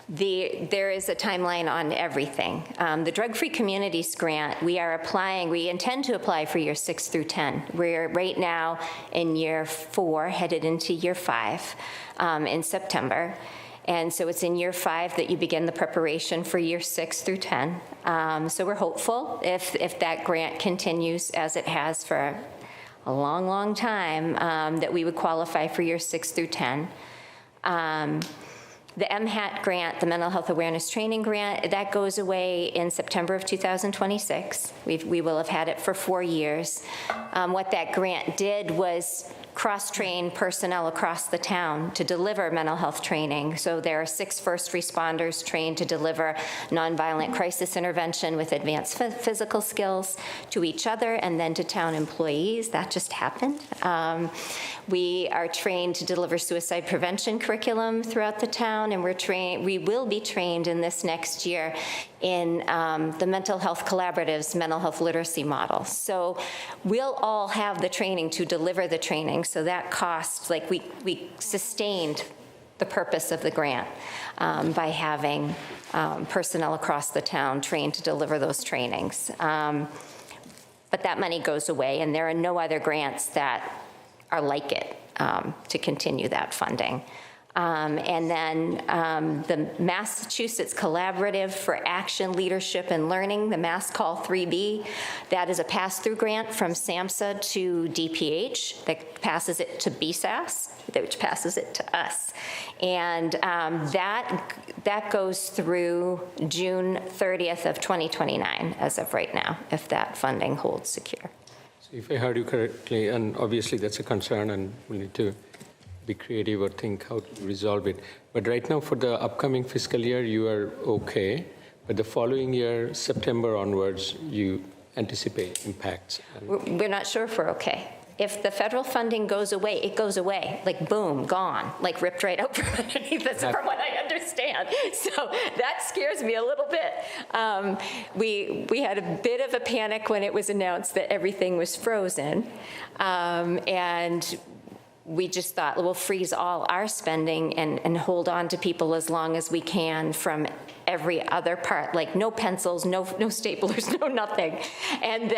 there is a timeline on everything. The Drug-Free Communities Grant, we intend to apply for year 6 through 10. We're right now in year 4, headed into year 5 in September. And so it's in year 5 that you begin the preparation for year 6 through 10. So we're hopeful if that grant continues as it has for a long, long time, that we would qualify for year 6 through 10. The MHAT grant, the Mental Health Awareness Training Grant, that goes away in September of 2026. We will have had it for 4 years. What that grant did was cross-train personnel across the town to deliver mental health training. So there are 6 first responders trained to deliver nonviolent crisis intervention with advanced physical skills to each other and then to town employees. That just happened. We are trained to deliver suicide prevention curriculum throughout the town, and we will be trained in this next year in the Mental Health Collaborative's mental health literacy model. So we'll all have the training to deliver the training. So that cost, like we sustained the purpose of the grant by having personnel across the town trained to deliver those trainings. But that money goes away, and there are no other grants that are like it to continue that funding. And then the Massachusetts Collaborative for Action, Leadership, and Learning, the MassCall 3B, that is a pass-through grant from SAMHSA to DPH that passes it to BSAS, which passes it to us. And that goes through June 30th of 2029 as of right now, if that funding holds secure. So if I heard you correctly, and obviously that's a concern and we need to be creative or think how to resolve it. But right now for the upcoming fiscal year, you are okay. But the following year, September onwards, you anticipate impacts. We're not sure if we're okay. If the federal funding goes away, it goes away, like boom, gone, like ripped right out from underneath us, from what I understand. So that scares me a little bit. We had a bit of a panic when it was announced that everything was frozen. And we just thought, we'll freeze all our spending and hold on to people as long as we can from every other part, like no pencils, no staplers, no nothing. And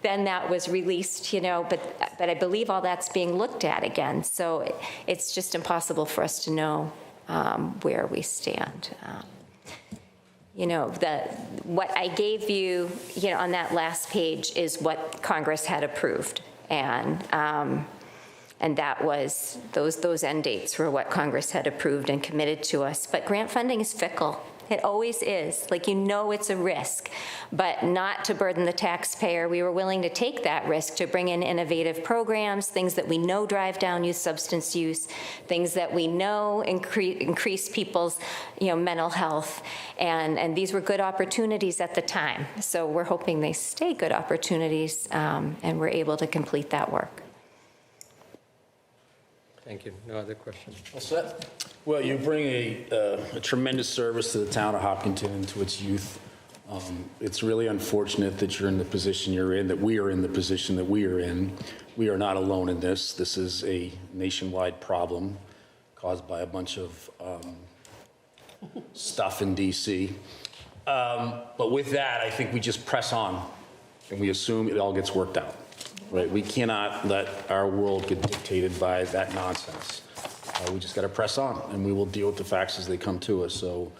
then that was released, but I believe all that's being looked at again. So it's just impossible for us to know where we stand. What I gave you, on that last page is what Congress had approved. And that was, those end dates were what Congress had approved and committed to us. But grant funding is fickle. It always is. It's a risk, but not to burden the taxpayer. We were willing to take that risk to bring in innovative programs, things that we know drive down youth substance use, things that we know increase people's mental health. And these were good opportunities at the time. So we're hoping they stay good opportunities and we're able to complete that work. Thank you. No other questions. All set? Well, you bring a tremendous service to the town of Hopkinton and to its youth. It's really unfortunate that you're in the position you're in, that we are in the position that we are in. We are not alone in this. This is a nationwide problem caused by a bunch of stuff in D.C. But with that, I think we just press on and we assume it all gets worked out. Right? We cannot let our world get dictated by that nonsense. We just got to press on, and we will deal with the facts as they come to us. So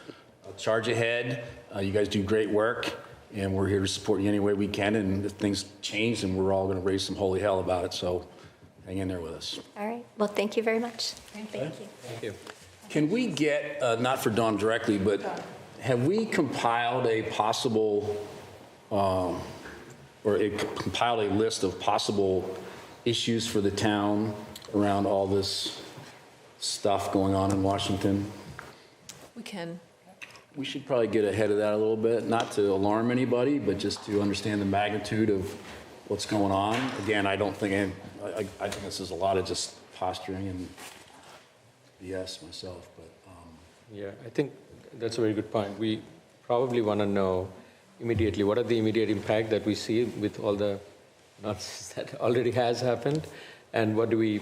charge ahead. You guys do great work, and we're here to support you any way we can. And if things change, then we're all going to raise some holy hell about it. So hang in there with us. All right. Well, thank you very much. Thank you. Thank you. Can we get, not for Dawn directly, but have we compiled a possible, compiled a list of possible issues for the town around all this stuff going on in Washington? We can. We should probably get ahead of that a little bit, not to alarm anybody, but just to understand the magnitude of what's going on. Again, I don't think, I think this is a lot of just posturing and BS myself, but. Yeah, I think that's a very good point. We probably want to know immediately what are the immediate impact that we see with all the nonsense that already has happened, and what do we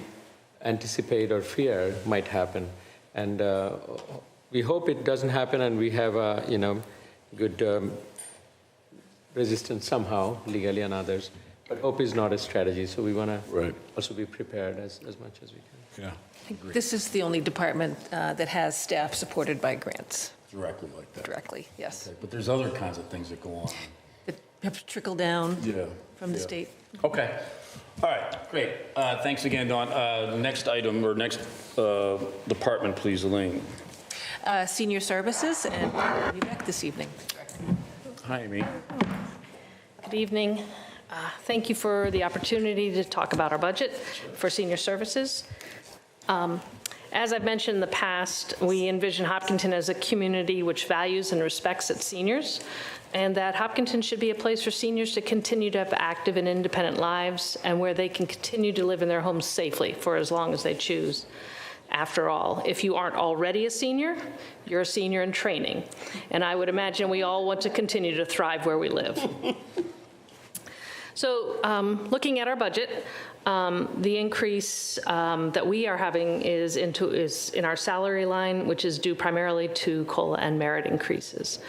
anticipate or fear might happen. And we hope it doesn't happen and we have a, good resistance somehow, legally and others. But hope is not a strategy, so we want to also be prepared as much as we can. Yeah. This is the only department that has staff supported by grants. Directly like that. Directly, yes. Okay, but there's other kinds of things that go on. That have to trickle down Yeah. from the Yeah. state. Okay. All right, great. Thanks again, Dawn. Next item, or next department, please, Elaine. Senior Services, and we'll be back this evening. Hi, Amy. Good evening. Thank you for the opportunity to talk about our budget for senior services. As I've mentioned in the past, we envision Hopkinton as a community which values and respects its seniors, and that Hopkinton should be a place for seniors to continue to have active and independent lives, and where they can continue to live in their homes safely for as long as they choose. After all, if you aren't already a senior, you're a senior in training, and I would imagine we all want to continue to thrive where we live. So looking at our budget, the increase that we are having is in our salary line, which is due primarily to COLA and merit increases.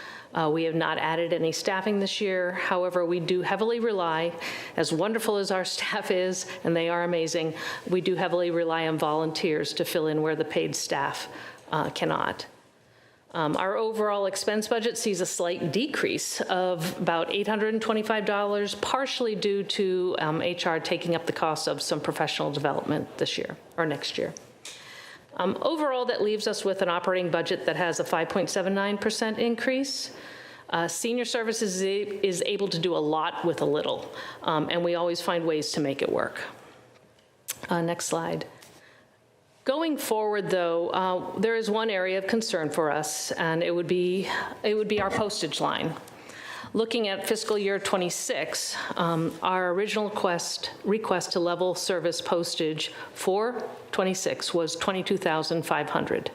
We have not added any staffing this year. However, we do heavily rely, as wonderful as our staff is, and they are amazing, we do heavily rely on volunteers to fill in where the paid staff cannot. Our overall expense budget sees a slight decrease of about $825, partially due to HR taking up the cost of some professional development this year or next year. Overall, that leaves us with an operating budget that has a 5.79% increase. Senior Services is able to do a lot with a little, and we always find ways to make it work. Next slide. Going forward, though, there is one area of concern for us, and it would be our postage line. Looking at fiscal year 26, our original request to level service postage for 26 was $22,500.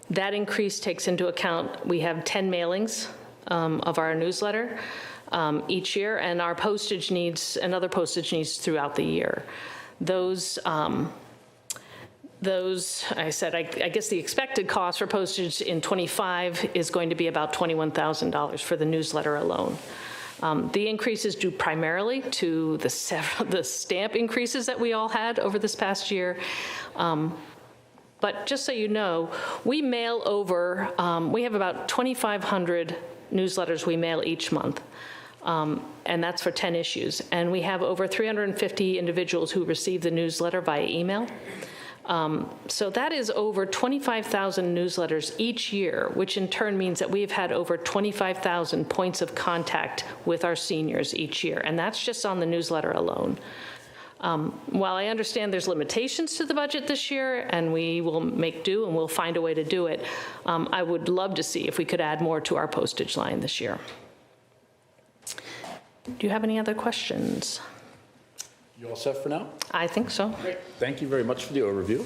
That increase takes into account we have 10 mailings of our newsletter each year, and our postage needs and other postage needs throughout the year. I guess the expected cost for postage in 25 is going to be about $21,000 for the newsletter alone. The increase is due primarily to the stamp increases that we all had over this past year. But just so you know, we mail over, we have about 2,500 newsletters we mail each month. And that's for 10 issues. And we have over 350 individuals who receive the newsletter via email. So that is over 25,000 newsletters each year, which in turn means that we've had over 25,000 points of contact with our seniors each year, and that's just on the newsletter alone. While I understand there's limitations to the budget this year, and we will make do and we'll find a way to do it, I would love to see if we could add more to our postage line this year. Do you have any other questions? You all set for now? I think so. Great. Thank you very much for the overview.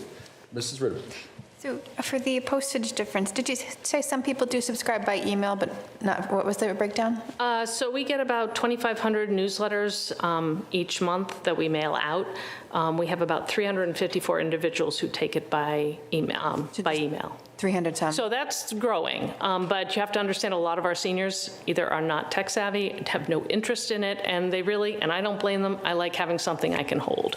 Mrs. Ritterbusch. So for the postage difference, did you say some people do subscribe by email, but not, what was the breakdown? So we get about 2,500 newsletters each month that we mail out. We have about 354 individuals who take it by email. 300 some. So that's growing, but you have to understand a lot of our seniors either are not tech savvy, have no interest in it, and they really, and I don't blame them, I like having something I can hold.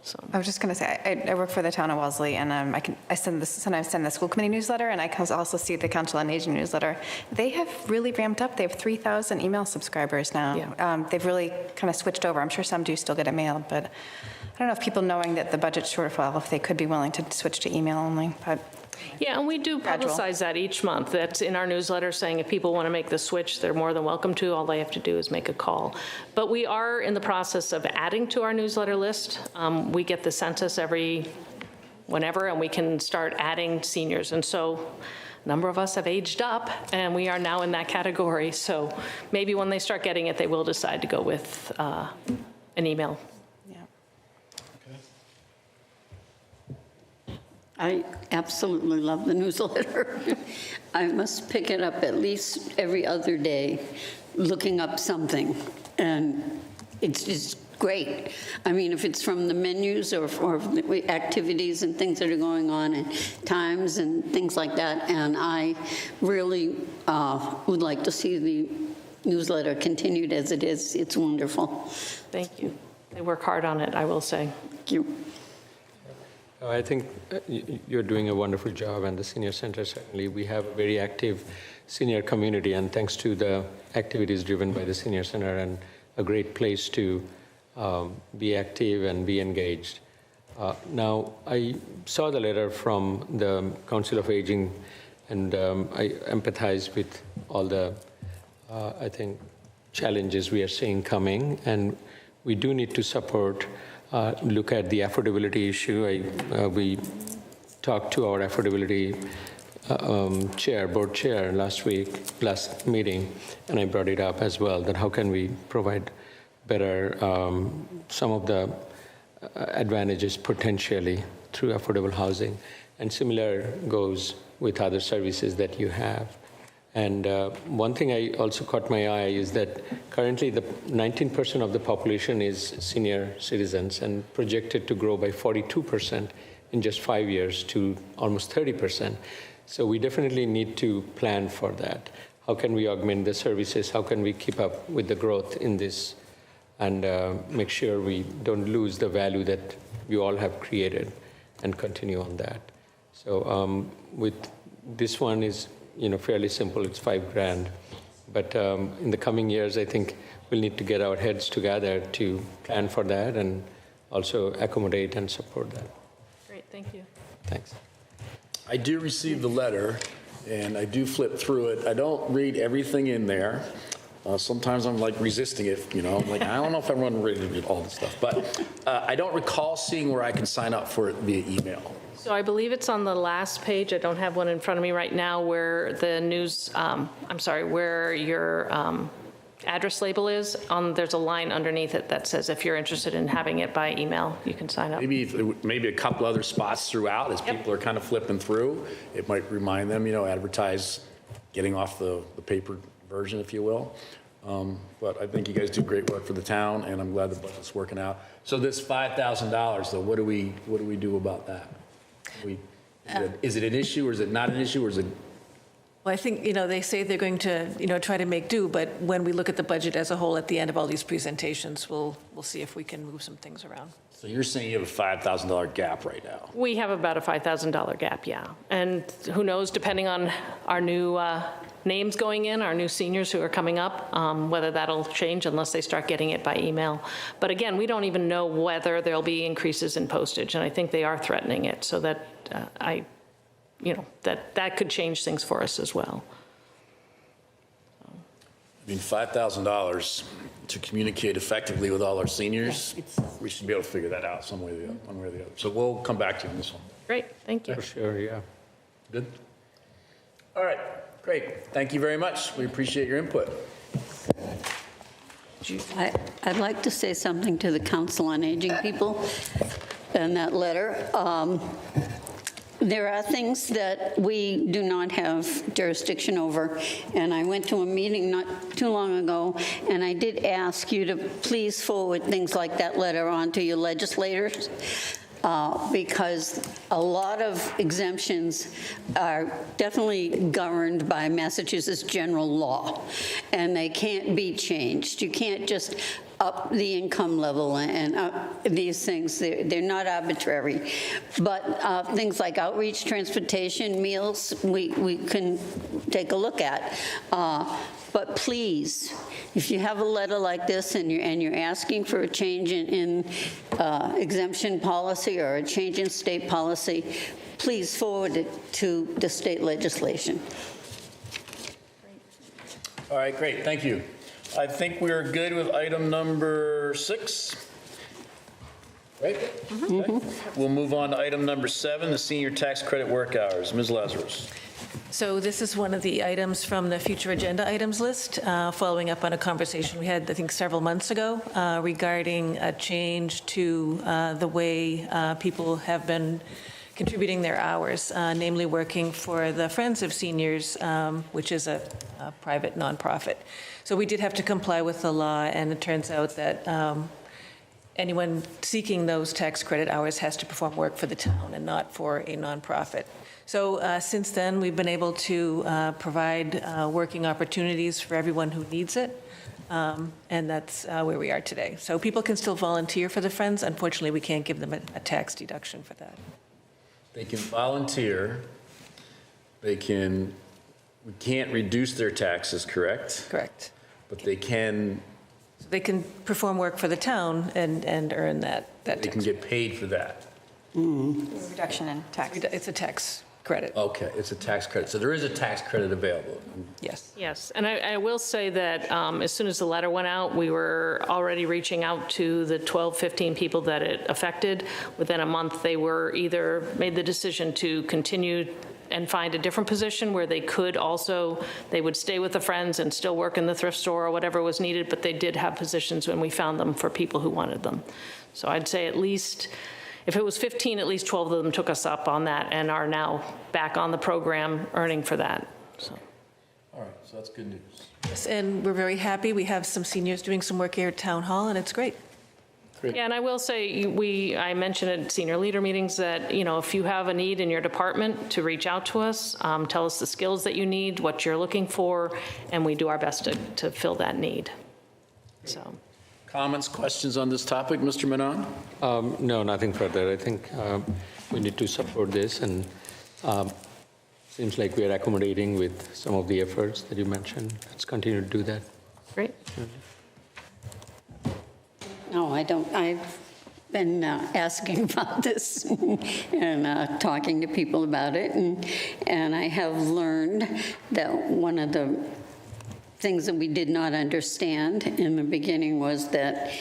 So. I was just going to say, I work for the town of Wellesley, and I sometimes send the school committee newsletter, and I can also see the Council on Aging newsletter. They have really ramped up. They have 3,000 email subscribers now. Yeah. They've really kind of switched over. I'm sure some do still get it mailed, but I don't know if people knowing that the budget shortfall, if they could be willing to switch to email only. But Yeah, and we do publicize that each month. That's in our newsletter, saying if people want to make the switch, they're more than welcome to. All they have to do is make a call. But we are in the process of adding to our newsletter list. We get the census whenever, and we can start adding seniors. And so a number of us have aged up, and we are now in that category. So maybe when they start getting it, they will decide to go with an email. I absolutely love the newsletter. I must pick it up at least every other day, looking up something, and it's just great. I mean, if it's from the menus or activities and things that are going on and times and things like that, and I really would like to see the newsletter continued as it is. It's wonderful. Thank you. They work hard on it, I will say. Thank you. I think you're doing a wonderful job, and the Senior Center, certainly. We have a very active senior community, and thanks to the activities driven by the Senior Center, and a great place to be active and be engaged. Now, I saw the letter from the Council of Aging, and I empathize with all the, I think, challenges we are seeing coming, and we do need to support look at the affordability issue. We talked to our affordability board chair last meeting, and I brought it up as well, that how can we provide better, some of the advantages potentially through affordable housing. And similar goes with other services that you have. And one thing I also caught my eye is that currently 19% of the population is senior citizens, and projected to grow by 42% in just 5 years to almost 30%. So we definitely need to plan for that. How can we augment the services? How can we keep up with the growth in this, and make sure we don't lose the value that we all have created, and continue on that? So with this one is, fairly simple. It's $5,000, but in the coming years, I think we'll need to get our heads together to plan for that and also accommodate and support that. Great, thank you. Thanks. I do receive the letter, and I do flip through it. I don't read everything in there. Sometimes I'm like resisting it, I'm like, I don't know if I want to read all this stuff, but I don't recall seeing where I can sign up for it via email. So I believe it's on the last page. I don't have one in front of me right now where the news, where your address label is. There's a line underneath it that says if you're interested in having it by email, you can sign up. Maybe a couple other spots throughout as people are kind of flipping through. It might remind them, advertise getting off the paper version, if you will. But I think you guys do great work for the town, and I'm glad the budget's working out. So this $5,000, though, what do we do about that? Is it an issue, or is it not an issue, or is it? Well, I think, they say they're going to, try to make do, but when we look at the budget as a whole at the end of all these presentations, we'll see if we can move some things around. So you're saying you have a $5,000 gap right now? We have about a $5,000 gap, yeah. And who knows, depending on our new names going in, our new seniors who are coming up, whether that'll change unless they start getting it by email. But again, we don't even know whether there'll be increases in postage, and I think they are threatening it, so that that could change things for us as well. I mean, $5,000 to communicate effectively with all our seniors, we should be able to figure that out one way or the other. So we'll come back to you on this one. Great, thank you. For sure, yeah. Good? All right, great. Thank you very much. We appreciate your input. I'd like to say something to the Council on Aging people in that letter. There are things that we do not have jurisdiction over, and I went to a meeting not too long ago, and I did ask you to please forward things like that letter on to your legislators, because a lot of exemptions are definitely governed by Massachusetts general law, and they can't be changed. You can't just up the income level and up these things. They're not arbitrary. But things like outreach, transportation, meals, we can take a look at. But please, if you have a letter like this and you're asking for a change in exemption policy or a change in state policy, please forward it to the state legislation. All right, great, thank you. I think we're good with item number 6. Right? Okay. We'll move on to item number 7, the senior tax credit work hours. Ms. Lazarus. So this is one of the items from the future agenda items list, following up on a conversation we had, I think, several months ago regarding a change to the way people have been contributing their hours, namely working for the Friends of Seniors, which is a private nonprofit. So we did have to comply with the law, and it turns out that anyone seeking those tax credit hours has to perform work for the town and not for a nonprofit. So since then, we've been able to provide working opportunities for everyone who needs it, and that's where we are today. So people can still volunteer for the Friends. Unfortunately, we can't give them a tax deduction for that. They can volunteer. We can't reduce their taxes, correct? Correct. But they can. So they can perform work for the town and earn that They tax. can get paid for that. Reduction in tax. It's a tax credit. Okay, it's a tax credit. So there is a tax credit available. Yes. Yes, and I will say that as soon as the letter went out, we were already reaching out to the 12, 15 people that it affected. Within a month, they were either made the decision to continue and find a different position where they would stay with the Friends and still work in the thrift store or whatever was needed, but they did have positions when we found them for people who wanted them. So I'd say at least, if it was 15, at least 12 of them took us up on that and are now back on the program earning for that. So. All right, so that's good news. Yes, and we're very happy. We have some seniors doing some work here at Town Hall, and it's great. Yeah, and I will say, I mentioned at senior leader meetings that, if you have a need in your department, to reach out to us, tell us the skills that you need, what you're looking for, and we do our best to fill that need. So. Comments, questions on this topic, Mr. Menon? No, nothing further. I think we need to support this, and seems like we are accommodating with some of the efforts that you mentioned. Let's continue to do that. Great. No, I don't. I've been asking about this and talking to people about it, and I have learned that one of the things that we did not understand in the beginning was that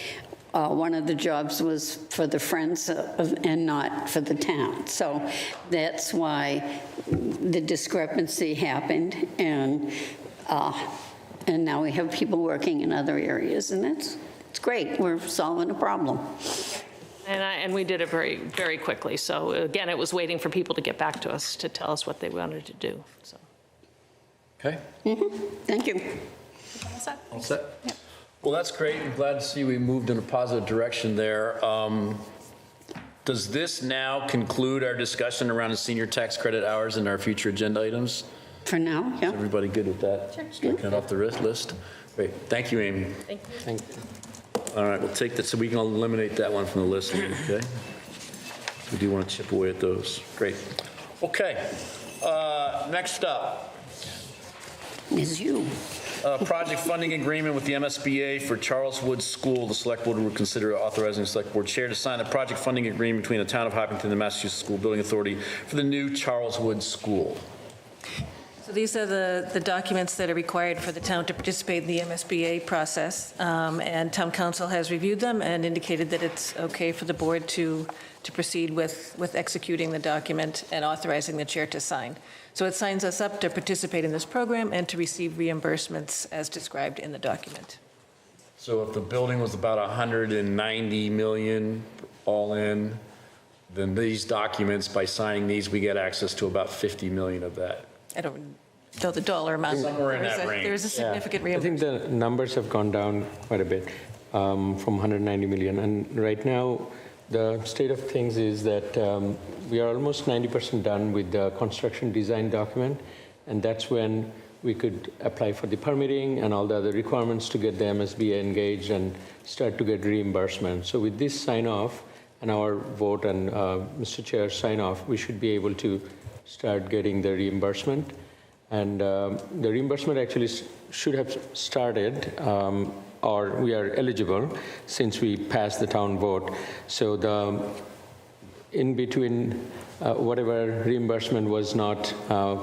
one of the jobs was for the Friends and not for the town. So that's why the discrepancy happened, and now we have people working in other areas, and it's great. We're solving a problem. And we did it very, very quickly. So again, it was waiting for people to get back to us to tell us what they wanted to do. So. Okay. Thank you. All set? Yep. Well, that's great. I'm glad to see we moved in a positive direction there. Does this now conclude our discussion around the senior tax credit hours and our future agenda items? For now, yeah. Is everybody good with that? Sure. Striking it off the list? Great. Thank you, Amy. Thank you. Thank you. All right, we'll take that, so we can eliminate that one from the list, okay? We do want to chip away at those. Great. Okay, next up. Is you. Project funding agreement with the MSBA for Charles Wood School. The Select Board will consider authorizing the Select Board Chair to sign a project funding agreement between the Town of Hopkinton and the Massachusetts School Building Authority for the new Charles Wood School. So these are the documents that are required for the town to participate in the MSBA process, and Town Council has reviewed them and indicated that it's okay for the board to proceed with executing the document and authorizing the chair to sign. So it signs us up to participate in this program and to receive reimbursements as described in the document. So if the building was about 190 million all in, then these documents, by signing these, we get access to about 50 million of that. I don't know the dollar amount. Somewhere in that range. There's a significant I think reimbursement. the numbers have gone down quite a bit from 190 million. And right now, the state of things is that we are almost 90% done with the construction design document. And that's when we could apply for the permitting and all the other requirements to get the MSBA engaged and start to get reimbursement. So with this sign off and our vote and Mr. Chair sign off, we should be able to start getting the reimbursement. And the reimbursement actually should have started, or we are eligible since we passed the town vote. So in between, whatever reimbursement was not,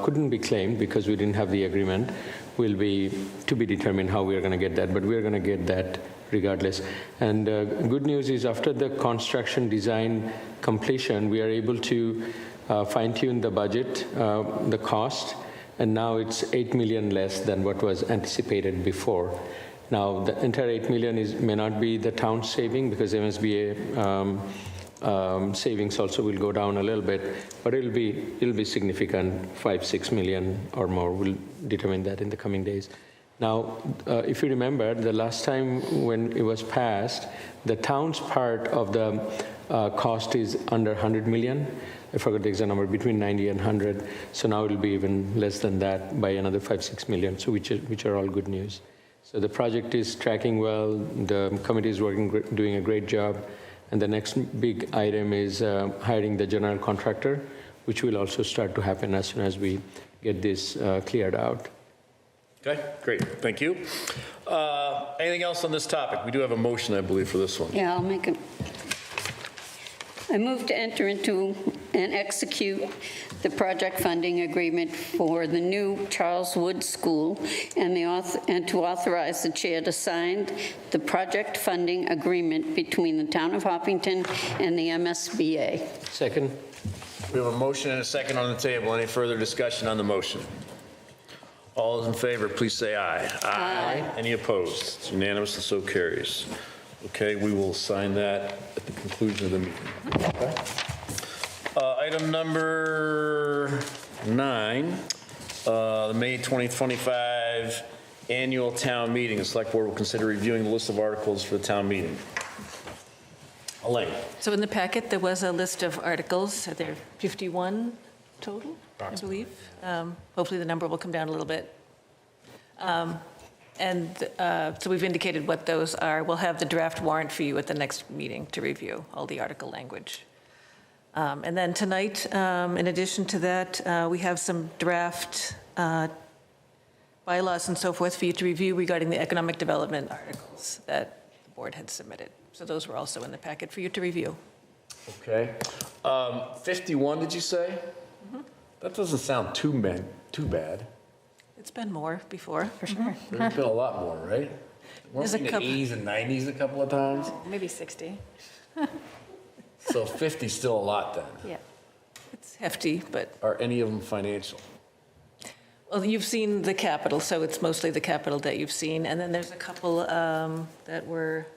couldn't be claimed because we didn't have the agreement, will be to be determined how we are going to get that, but we are going to get that regardless. And good news is after the construction design completion, we are able to fine-tune the budget, the cost, and now it's 8 million less than what was anticipated before. Now, the entire 8 million may not be the town saving because MSBA savings also will go down a little bit, but it'll be significant, 5-6 million or more. We'll determine that in the coming days. Now, if you remember, the last time when it was passed, the town's part of the cost is under 100 million. I forgot the exact number, between 90 and 100. So now it'll be even less than that by another 5-6 million, so which are all good news. So the project is tracking well. The committee is doing a great job. And the next big item is hiring the general contractor, which will also start to happen as soon as we get this cleared out. Okay, great, thank you. Anything else on this topic? We do have a motion, I believe, for this one. Yeah, I'll make it. I move to enter into and execute the project funding agreement for the new Charles Wood School and to authorize the chair to sign the project funding agreement between the town of Hopkinton and the MSBA. Second. We have a motion and a second on the table. Any further discussion on the motion? All those in favor, please say aye. Aye. Any opposed? It's unanimous and so carries. Okay, we will sign that at the conclusion of the meeting. Okay. Item number 9, the May 2025 annual town meeting. The select board will consider reviewing the list of articles for the town meeting. Elaine. So in the packet, there was a list of articles. There are 51 total, I believe. Hopefully the number will come down a little bit. So we've indicated what those are. We'll have the draft warrant for you at the next meeting to review all the article language. And then tonight, in addition to that, we have some draft bylaws and so forth for you to review regarding the economic development articles that the board had submitted. So those were also in the packet for you to review. Okay. 51, did you say? Mm-hmm. That doesn't sound too bad. It's been more before, for sure. There's been a lot more, right? There's Weren't we in the 80s and 90s a couple of times? Maybe 60. So 50's still a lot then. Yeah. It's hefty, but... Are any of them financial? Well, you've seen the capital, so it's mostly the capital that you've seen. And then there's a couple that were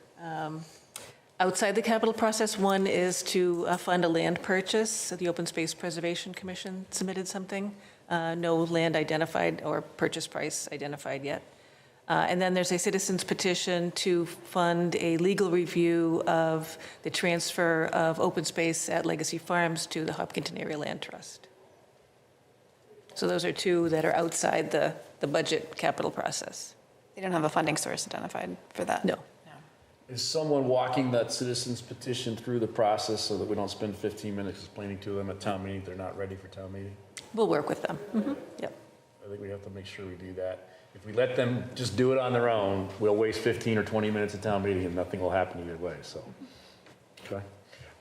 outside the capital process. One is to fund a land purchase. So the Open Space Preservation Commission submitted something. No land identified or purchase price identified yet. And then there's a citizen's petition to fund a legal review of the transfer of open space at Legacy Farms to the Hopkinton Area Land Trust. So those are two that are outside the budget capital process. They don't have a funding source identified for that? No. Is someone walking that citizen's petition through the process so that we don't spend 15 minutes explaining to them at town meeting if they're not ready for town meeting? We'll work with them. Mm-hmm. Yep. I think we have to make sure we do that. If we let them just do it on their own, we'll waste 15 or 20 minutes at town meeting and nothing will happen either way, so. Okay.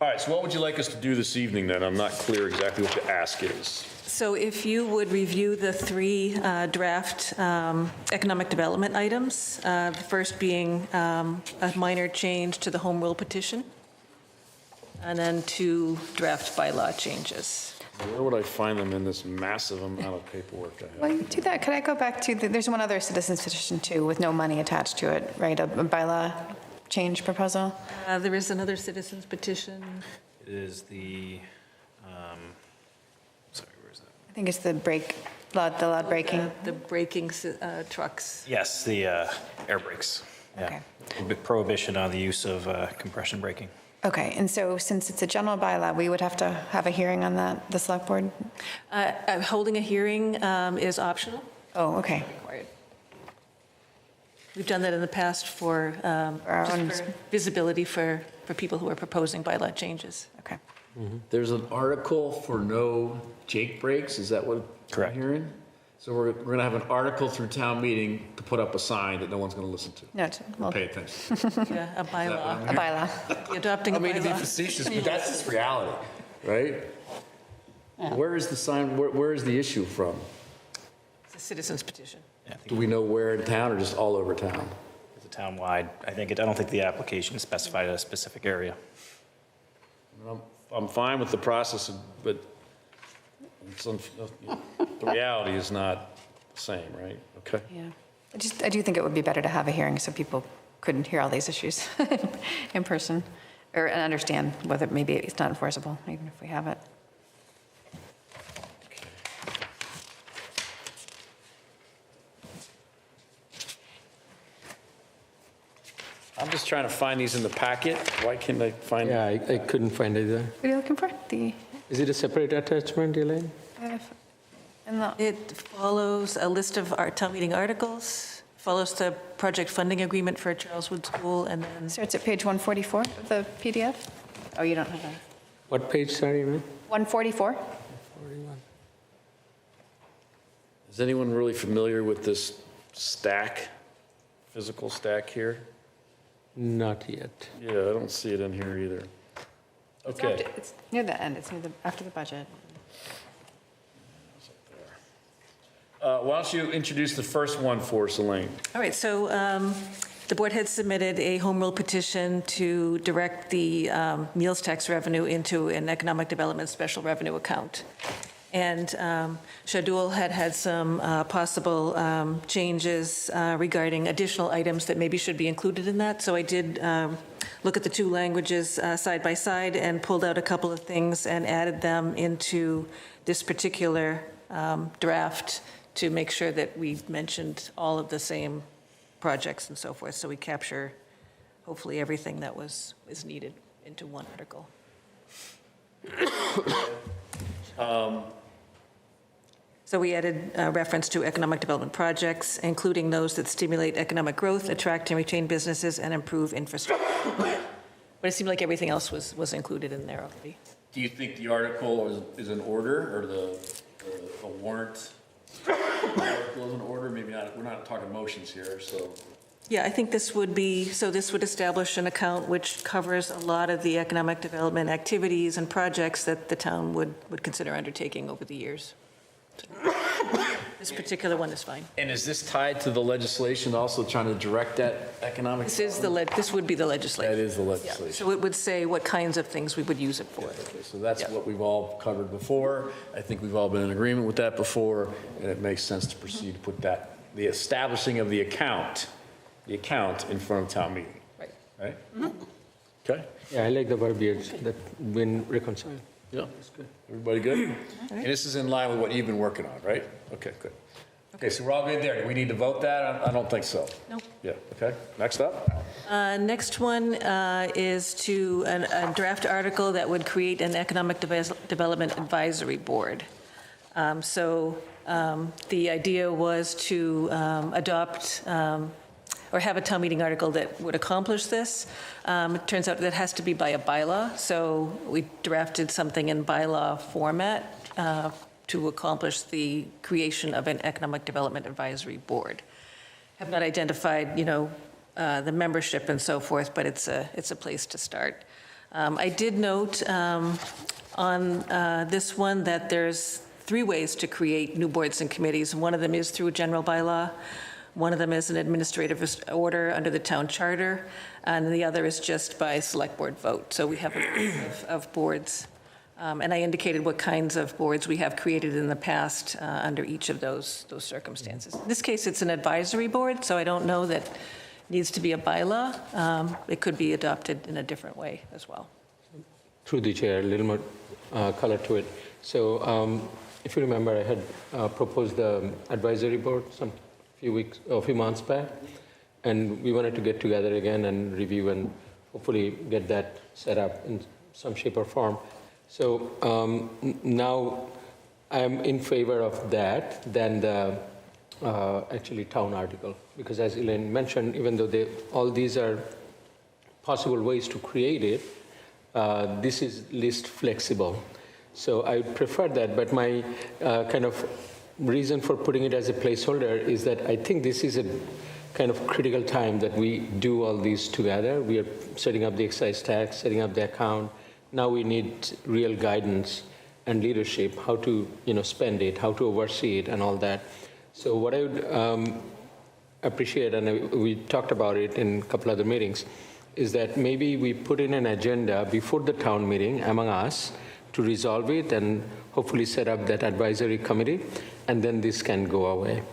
All right, so what would you like us to do this evening then? I'm not clear exactly what the ask is. So if you would review the 3 draft economic development items, the first being a minor change to the home rule petition, and then 2 draft bylaw changes. Where would I find them in this massive amount of paperwork I have? Well, you do that. Could I go back to, there's one other citizen's petition too with no money attached to it, right? A bylaw change proposal? There is another citizen's petition. It is the, sorry, where is that? I think it's the loud braking. The braking trucks. Yes, the air brakes. Yeah. Okay. The prohibition on the use of compression braking. Okay, and so since it's a general bylaw, we would have to have a hearing on that, the select board? Holding a hearing is optional. Oh, okay. Required. We've done that in the past for visibility for people who are proposing bylaw changes. Okay. Mm-hmm. There's an article for no Jake breaks, is that what I'm hearing? So we're going to have an article through town meeting to put up a sign that no one's going to listen to. No, well, pay attention. Yeah, a bylaw. A bylaw. Adopting a bylaw. I mean, to be facetious, but that's just reality. right? Where is the sign, where is the issue from? It's a citizen's petition. Do we know where in town or just all over town? It's a town-wide. I don't think the application specified a specific area. I'm fine with the process, but the reality is not the same, right? Okay. Yeah. I do think it would be better to have a hearing so people couldn't hear all these issues in person or understand whether maybe it's not enforceable, even if we have it. I'm just trying to find these in the packet. Why can't I find? Yeah, I couldn't find either. What are you looking for? Is it a separate attachment, Elaine? It follows a list of our town meeting articles, follows the project funding agreement for Charles Wood School, and then... Starts at page 144 of the PDF? Oh, you don't have that. What page, sorry, ma'am? 144? Is anyone really familiar with this stack, physical stack here? Not yet. Yeah, I don't see it in here either. Okay. It's near the end. It's after the budget. Why don't you introduce the first one for us, Elaine? All right, so the board had submitted a home rule petition to direct the meals tax revenue into an economic development special revenue account. And Shadul had some possible changes regarding additional items that maybe should be included in that. So I did look at the two languages side by side and pulled out a couple of things and added them into this particular draft to make sure that we mentioned all of the same projects and so forth. So we capture hopefully everything that is needed into one article. So we added reference to economic development projects, including those that stimulate economic growth, attract and retain businesses, and improve infrastructure. But it seemed like everything else was included in there already. Do you think the article is in order, or the warrant article is in order? Maybe not. We're not talking motions here, so. Yeah, I think this would be, so this would establish an account which covers a lot of the economic development activities and projects that the town would consider undertaking over the years. This particular one is fine. And is this tied to the legislation also trying to direct that economic? This would be the legislation. That is the Yeah. legislation. So it would say what kinds of things we would use it for. Okay, so that's what we've all covered before. I think we've all been in agreement with that before, and it makes sense to proceed to put that, the establishing of the account in front of town meeting. Right. Right? Okay? Yeah, I like the verbiage that been reconciled. Yeah, that's good. Everybody good? And this is in line with what you've been working on, right? Okay, good. Okay, so we're all good there. Do we need to vote that? I don't think so. No. Yeah, okay. Next up? Next one is to a draft article that would create an economic development advisory board. The idea was to adopt or have a town meeting article that would accomplish this. It turns out that has to be by a bylaw, so we drafted something in bylaw format to accomplish the creation of an economic development advisory board. Have not identified, the membership and so forth, but it's a place to start. I did note on this one that there's 3 ways to create new boards and committees. One of them is through a general bylaw. One of them is an administrative order under the town charter, and the other is just by select board vote. So we have a group of boards. And I indicated what kinds of boards we have created in the past under each of those circumstances. In this case, it's an advisory board, so I don't know that it needs to be a bylaw. It could be adopted in a different way as well. Through the chair, a little more color to it. So if you remember, I had proposed the advisory board a few months back, and we wanted to get together again and review and hopefully get that set up in some shape or form. So now I'm in favor of that than the actually town article, because as Elaine mentioned, even though all these are possible ways to create it, this is least flexible. So I prefer that, but my kind of reason for putting it as a placeholder is that I think this is a kind of critical time that we do all these together. We are setting up the excise tax, setting up the account. Now we need real guidance and leadership, how to, spend it, how to oversee it and all that. So what I would appreciate, and we talked about it in a couple other meetings, is that maybe we put in an agenda before the town meeting among us to resolve it and hopefully set up that advisory committee, and then this can go away.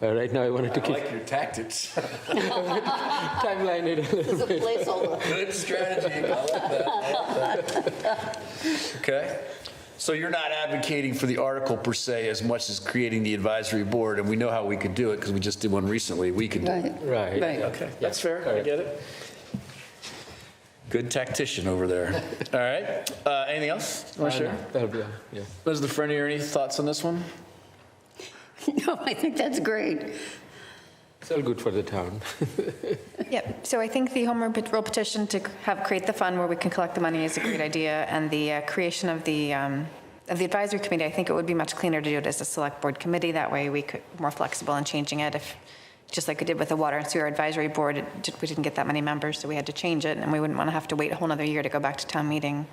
But right now I wanted to keep... I like your tactics. Timeline it a little bit. Good strategy. I like that. Okay. So you're not advocating for the article per se as much as creating the advisory board, and we know how we could do it because we just did one recently. We could do it. Right. Okay, that's fair. I get it. Good tactician over there. All right. Anything else you want to share? That'll be, yeah. Ms. Lafreniere, any thoughts on this one? No, I think that's great. It's all good for the town. Yep, so I think the home rule petition to create the fund where we can collect the money is a great idea, and the creation of the advisory committee, I think it would be much cleaner to do it as a select board committee. That way we could be more flexible in changing it. If, just like we did with the water and sewer advisory board, we didn't get that many members, so we had to change it, and we wouldn't want to have to wait a whole other year to go back to town meeting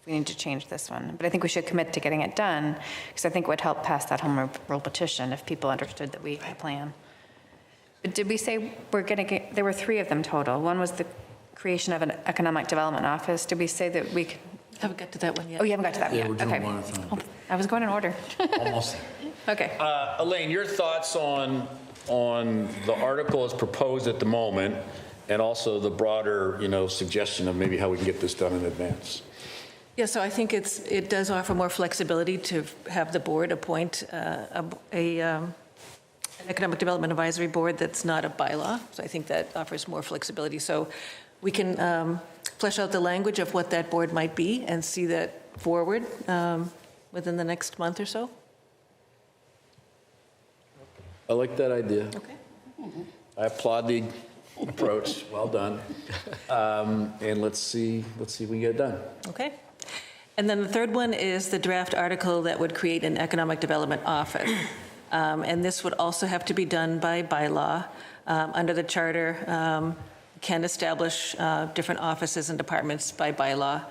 if we need to change this one. But I think we should commit to getting it done, because I think it would help pass that home rule petition if people understood that we had a plan. But did we say we're going to get, there were 3 of them total. One was the creation of an economic development office. Did we say that we could? Haven't got to that one yet. Oh, you haven't got to that Yeah, yet? we're doing Okay. one at a time. Oh, I was going in order. Almost. Okay. Elaine, your thoughts on the article as proposed at the moment, and also the broader, suggestion of maybe how we can get this done in advance? Yeah, so I think it does offer more flexibility to have the board appoint an Economic Development Advisory Board that's not a bylaw. So I think that offers more flexibility. So we can flesh out the language of what that board might be and see that forward within the next month or so. I like that idea. Okay. I applaud the approach. Well done. And let's see if we can get it done. Okay. And then the third one is the draft article that would create an economic development office. And this would also have to be done by bylaw. Under the charter, can establish different offices and departments by bylaw.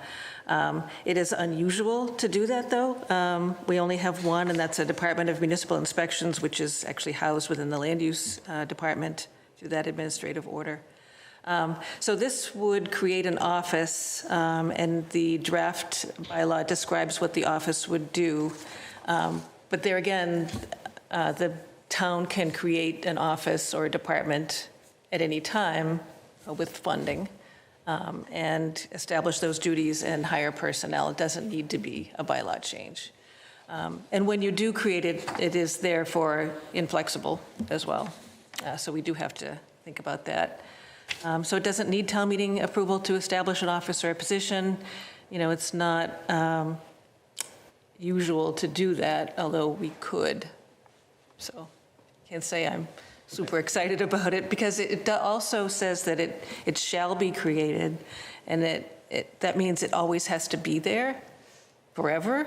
It is unusual to do that, though. We only have one, and that's a Department of Municipal Inspections, which is actually housed within the Land Use Department through that administrative order. So this would create an office, and the draft bylaw describes what the office would do. But there again, the town can create an office or a department at any time with funding and establish those duties and hire personnel. It doesn't need to be a bylaw change. And when you do create it, it is therefore inflexible as well. So we do have to think about that. So it doesn't need town meeting approval to establish an office or a position. It's not usual to do that, although we could. So can't say I'm super excited about it, because it also says that it shall be created, and that means it always has to be there forever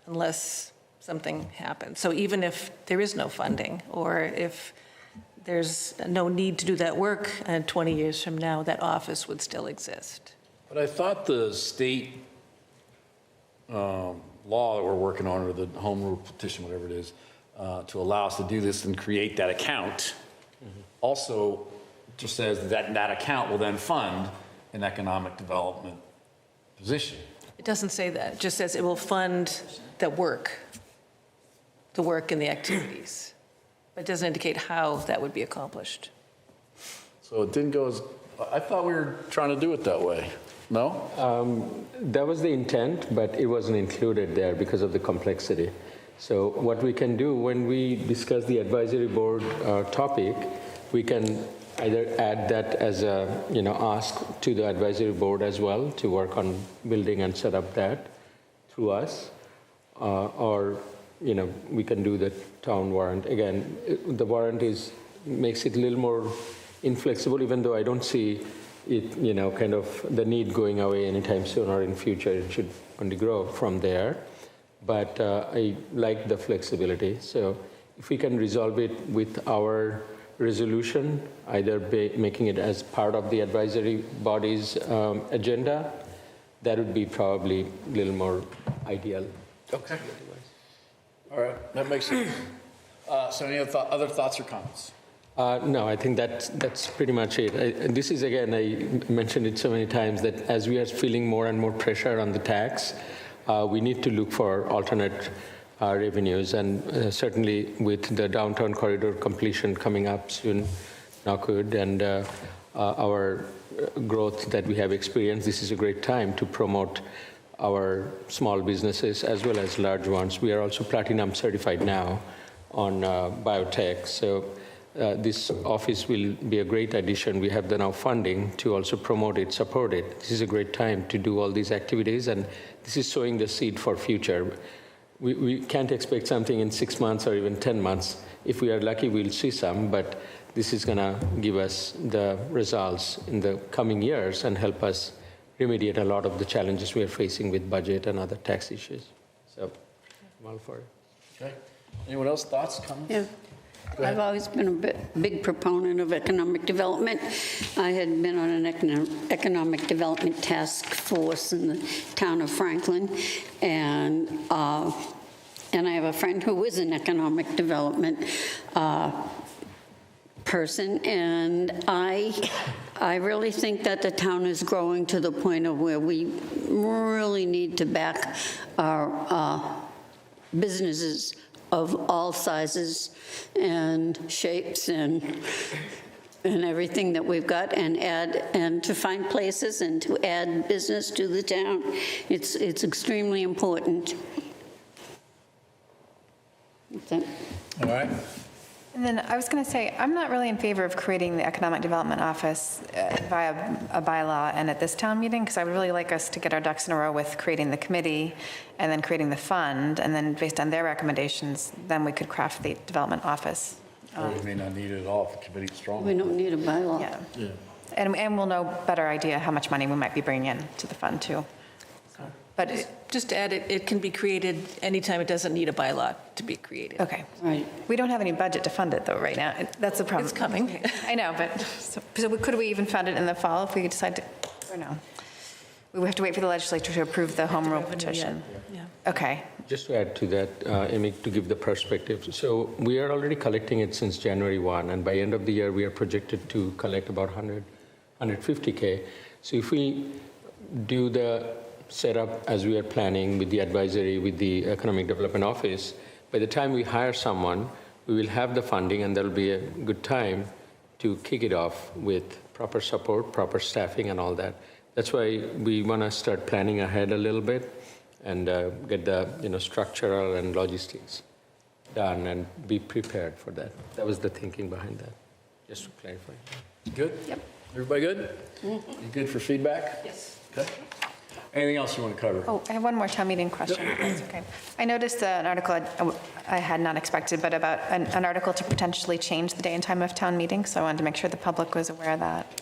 unless something happens. So even if there is no funding, or if there's no need to do that work, and 20 years from now, that office would still exist. But I thought the state law that we're working on, or the home rule petition, whatever it is, to allow us to do this and create that account, also just says that account will then fund an economic development position. It doesn't say that. It just says it will fund the work and the activities. But it doesn't indicate how that would be accomplished. So it didn't go as, I thought we were trying to do it that way. No? That was the intent, but it wasn't included there because of the complexity. So what we can do when we discuss the advisory board topic, we can either add that as a, ask to the advisory board as well to work on building and set up that through us, or, we can do the town warrant. Again, the warrant makes it a little more inflexible, even though I don't see it, kind of the need going away anytime soon or in future. It should only grow from there. But I like the flexibility. So if we can resolve it with our resolution, either making it as part of the advisory body's agenda, that would be probably a little more ideal. Okay. All right, that makes sense. So any other thoughts or comments? No, I think that's pretty much it. And this is, again, I mentioned it so many times, that as we are feeling more and more pressure on the tax, we need to look for alternate revenues. And certainly with the downtown corridor completion coming up soon, knock wood, and our growth that we have experienced, this is a great time to promote our small businesses as well as large ones. We are also platinum certified now on biotech. So this office will be a great addition. We have the now funding to also promote it, support it. This is a great time to do all these activities, and this is sowing the seed for future. We can't expect something in 6 months or even 10 months. If we are lucky, we'll see some, but this is going to give us the results in the coming years and help us remediate a lot of the challenges we are facing with budget and other tax issues. So I'm all for it. Okay. Anyone else, thoughts, comments? Yeah. I've always been a big proponent of economic development. I had been on an economic development task force in the town of Franklin, and I have a friend who is an economic development person, and I really think that the town is growing to the point of where we really need to back our businesses of all sizes and shapes and everything that we've got, and to find places and to add business to the town. It's extremely important. All right. And then I was going to say, I'm not really in favor of creating the Economic Development Office via a bylaw and at this town meeting, because I would really like us to get our ducks in a row with creating the committee and then creating the fund, and then based on their recommendations, then we could craft the development office. Or we may not need it at all if the committee's strong. We don't need a bylaw. Yeah. And we'll know better idea how much money we might be bringing in to the fund too. But just to add, it can be created anytime. It doesn't need a bylaw to be created. Okay. Right. We don't have any budget to fund it though right now. That's the problem. It's coming. I know, but so could we even fund it in the fall if we decide to, or no? We have to wait for the legislature to approve the home rule petition. Yeah. Okay. Just to add to that, Amy, to give the perspective. So we are already collecting it since January 1, and by end of the year, we are projected to collect about 150K. So if we do the setup as we are planning with the advisory, with the Economic Development Office, by the time we hire someone, we will have the funding, and there'll be a good time to kick it off with proper support, proper staffing, and all that. That's why we want to start planning ahead a little bit and get the structural and logistics done and be prepared for that. That was the thinking behind that, just to clarify. Good? Yep. Everybody good? You good for feedback? Yes. Okay. Anything else you want to cover? Oh, I have one more town meeting question. if that's okay. I noticed an article I had not expected, but about an article to potentially change the day and time of town meeting, so I wanted to make sure the public was aware of that.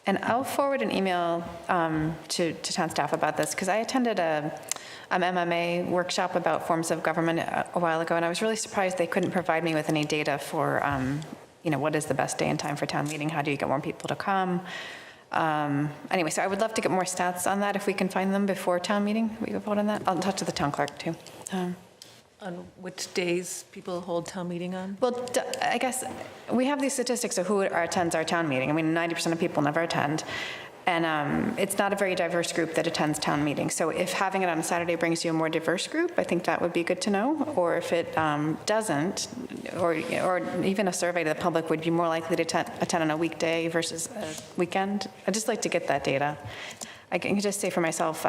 And I'll forward an email to town staff about this, because I attended an MMA workshop about forms of government a while ago, and I was really surprised they couldn't provide me with any data for, what is the best day and time for town meeting? How do you get more people to come? Anyway, so I would love to get more stats on that if we can find them before town meeting. We could vote on that. I'll talk to the town clerk too. On which days people hold town meeting on? Well, I guess we have these statistics of who attends our town meeting. I mean, 90% of people never attend. And it's not a very diverse group that attends town meetings. So if having it on Saturday brings you a more diverse group, I think that would be good to know. Or if it doesn't, or even a survey to the public would be more likely to attend on a weekday versus a weekend. I'd just like to get that data. I can just say for myself,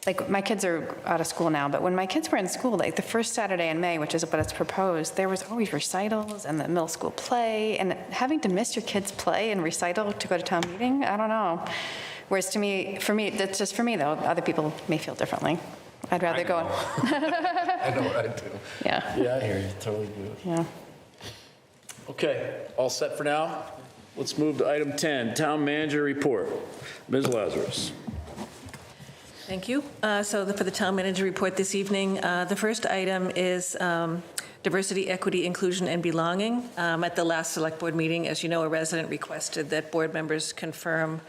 like my kids are out of school now, but when my kids were in school, like the first Saturday in May, which is what it's proposed, there was always recitals and the middle school play, and having to miss your kids' play and recital to go to town meeting, I don't know. Whereas for me, that's just for me though. Other people may feel differently. I'd rather go. I know what I do. Yeah. Yeah, I hear you. Totally do. Yeah. Okay, all set for now? Let's move to item 10, Town Manager Report. Ms. Lazarus. Thank you. For the town manager report this evening, the first item is diversity, equity, inclusion, and belonging. At the last select board meeting, as you know, a resident requested that board members confirm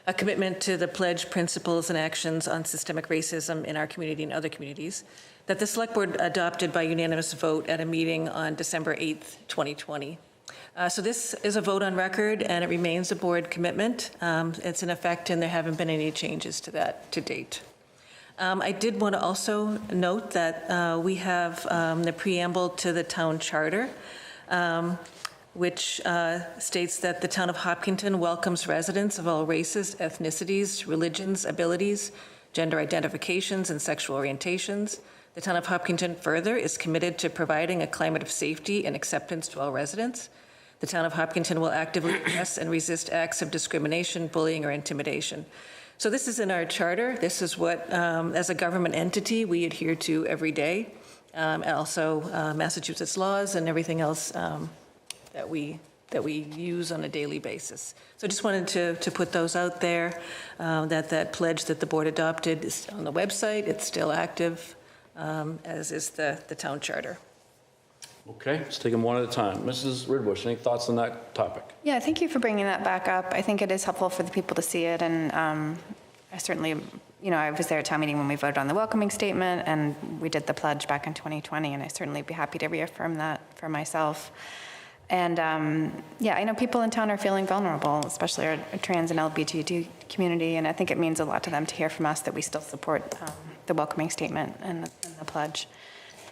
a commitment to the pledge principles and actions on systemic racism in our community and other communities that the Select Board adopted by unanimous vote at a meeting on December 8th, 2020. So this is a vote on record, and it remains a board commitment. It's in effect, and there haven't been any changes to that to date. I did want to also note that we have the preamble to the town charter, which states that the town of Hopkinton welcomes residents of all races, ethnicities, religions, abilities, gender identifications, and sexual orientations. The town of Hopkinton further is committed to providing a climate of safety and acceptance to all residents. The town of Hopkinton will actively address and resist acts of discrimination, bullying, or intimidation. So this is in our charter. This is what, as a government entity, we adhere to every day, and also Massachusetts laws and everything else that we use on a daily basis. So I just wanted to put those out there, that pledge that the board adopted is on the website. It's still active, as is the town charter. Okay, let's take them one at a time. Mrs. Ridbush, any thoughts on that topic? Yeah, thank you for bringing that back up. I think it is helpful for the people to see it, and I certainly, I was there at town meeting when we voted on the welcoming statement, and we did the pledge back in 2020, and I'd certainly be happy to reaffirm that for myself. And yeah, I know people in town are feeling vulnerable, especially our trans and LGBT community, and I think it means a lot to them to hear from us that we still support the welcoming statement and the pledge.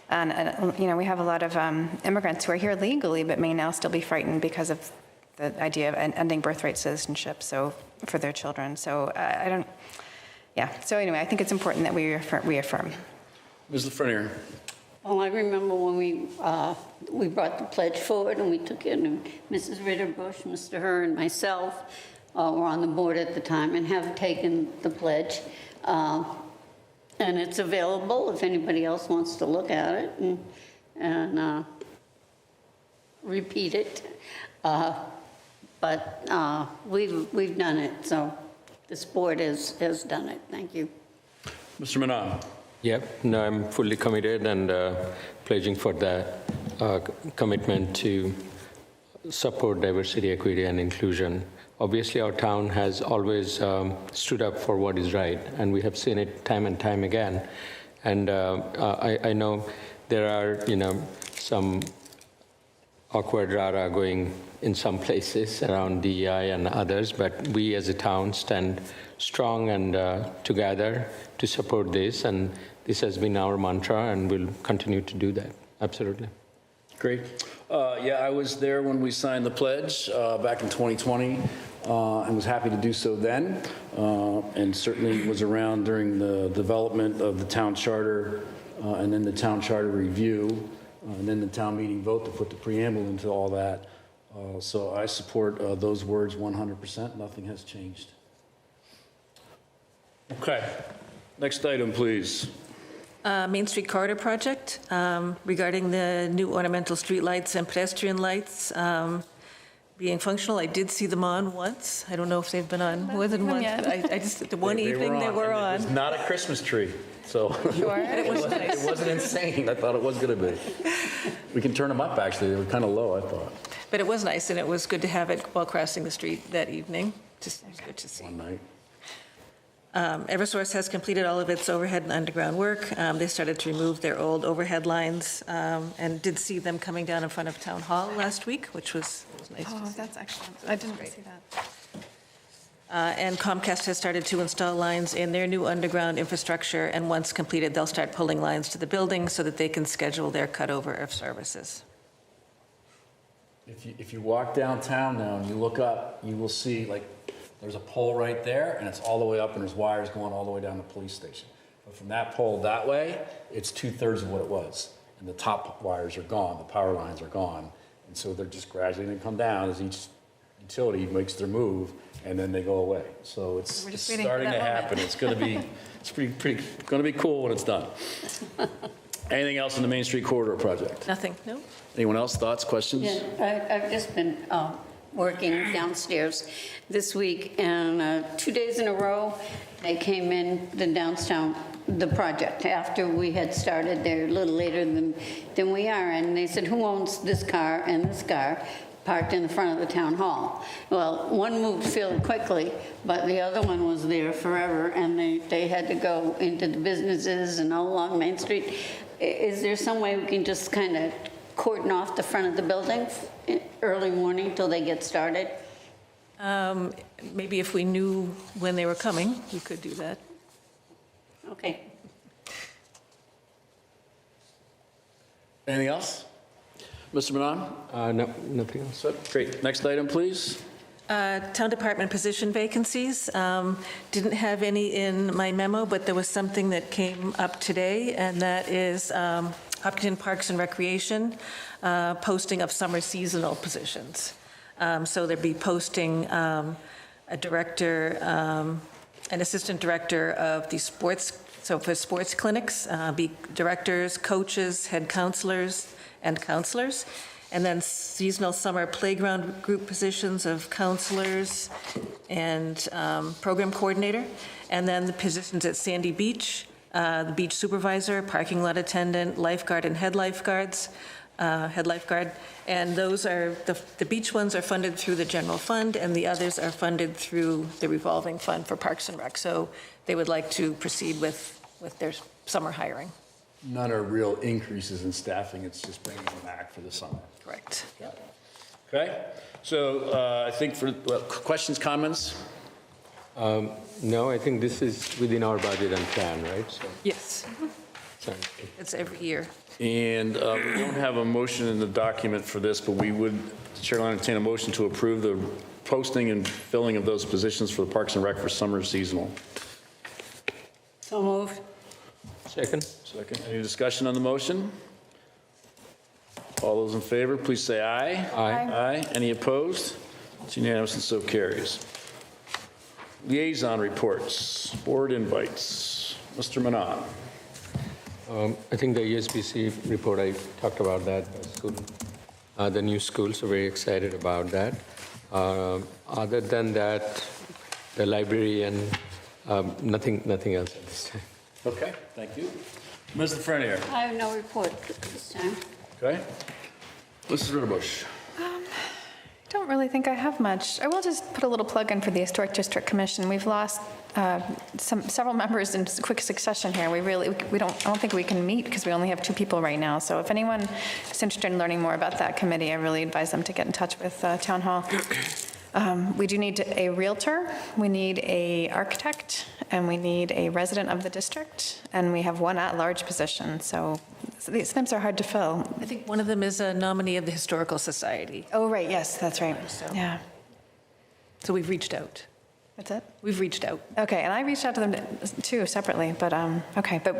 And we have a lot of immigrants who are here legally but may now still be frightened because of the idea of ending birthright citizenship, so for their children. So so anyway, I think it's important that we reaffirm. Ms. Lafreniere. Well, I remember when we brought the pledge forward and we took it, and Mrs. Ritterbush, Mr. Herr, and myself were on the board at the time and have taken the pledge. And it's available if anybody else wants to look at it and repeat it. But we've done it, so this board has done it. Thank you. Mr. Manon. Yep, no, I'm fully committed and pledging for that commitment to support diversity, equity, and inclusion. Obviously, our town has always stood up for what is right, and we have seen it time and time again. And I know there are, some awkward rara going in some places around DEI and others, but we as a town stand strong and together to support this, and this has been our mantra, and we'll continue to do that. Absolutely. Great. Yeah, I was there when we signed the pledge back in 2020 and was happy to do so then, and certainly was around during the development of the town charter and then the town charter review and then the town meeting vote to put the preamble into all that. So I support those words 100%. Nothing has changed. Okay. Next item, please. Main Street Corridor Project, regarding the new ornamental street lights and pedestrian lights being functional. I did see them on once. I don't know if they've been on more than once, but I just, the one evening they were on. It was not a Christmas tree, so. Sure, it was nice. It wasn't insane. I thought it was going to be. We can turn them up, actually. They were kind of low, I thought. But it was nice, and it was good to have it while crossing the street that evening. Just it was good to see. One night. Eversource has completed all of its overhead and underground work. They started to remove their old overhead lines and did see them coming down in front of Town Hall last week, which was nice to see. That's excellent. I didn't see that. And Comcast has started to install lines in their new underground infrastructure, and once completed, they'll start pulling lines to the building so that they can schedule their cutover of services. If you walk downtown now and you look up, you will see, like, there's a pole right there, and it's all the way up, and there's wires going all the way down to the police station. But from that pole that way, it's 2/3 of what it was. And the top wires are gone, the power lines are gone. And so they're just gradually going to come down as each utility makes their move, and then they go away. So it's starting to happen. It's going to be, it's pretty going to be cool when it's done. Anything else on the Main Street Corridor Project? Nothing, no? Anyone else? Thoughts, questions? Yeah, I've just been working downstairs this week, and 2 days in a row, they came in the project, after we had started there a little later than we are, and they said, who owns this car and this car? parked in the front of the town hall. Well, one moved fairly quickly, but the other one was there forever, and they had to go into the businesses and all along Main Street. Is there some way we can just kind of cordon off the front of the building early morning till they get started? Maybe if we knew when they were coming, we could do that. Okay. Anything else? Mr. Manon? No, nothing else. Great. Next item, please. Town department position vacancies. Didn't have any in my memo, but there was something that came up today, and that is Hopkinton Parks and Recreation, posting of summer seasonal positions. So there'd be posting a director, an assistant director of the sports, so for sports clinics, be directors, coaches, head counselors, and counselors. And then seasonal summer playground group positions of counselors and program coordinator. And then the positions at Sandy Beach, the beach supervisor, parking lot attendant, lifeguard, and head lifeguards, head lifeguard. And those are, the beach ones are funded through the general fund, and the others are funded through the revolving fund for Parks and Rec. So they would like to proceed with their summer hiring. None are real increases in staffing, it's just bringing them back for the summer. Correct. Okay, so I think for questions, comments? No, I think this is within our budget and plan, right? So, Yes, sorry. it's every year. And we don't have a motion in the document for this, but we would, the Chair will entertain a motion to approve the posting and filling of those positions for the Parks and Rec for summer seasonal. So moved. Second. Second. Any discussion on the motion? All those in favor, please say aye. Aye. Aye. Any opposed? It's unanimous and so carries. Liaison reports, board invites. Mr. Manon. I think the ESBC report, I talked about that, the new school, so very excited about that. Other than that, the library and nothing else at this time. Okay, thank you. Ms. Lafreniere. I have no report this time. Okay. Mrs. Ritterbusch. I don't really think I have much. I will just put a little plug in for the Historic District Commission. We've lost several members in quick succession here. I don't think we can meet because we only have 2 people right now. So if anyone is interested in learning more about that committee, I really advise them to get in touch with Town Hall. We do need a realtor, we need an architect, and we need a resident of the district, and we have 1 at-large position. So these names are hard to fill. I think one of them is a nominee of the Historical Society. Oh, right, yes, that's right. Yeah. So we've reached out. That's it? We've reached out. Okay, and I reached out to them too separately, but okay, but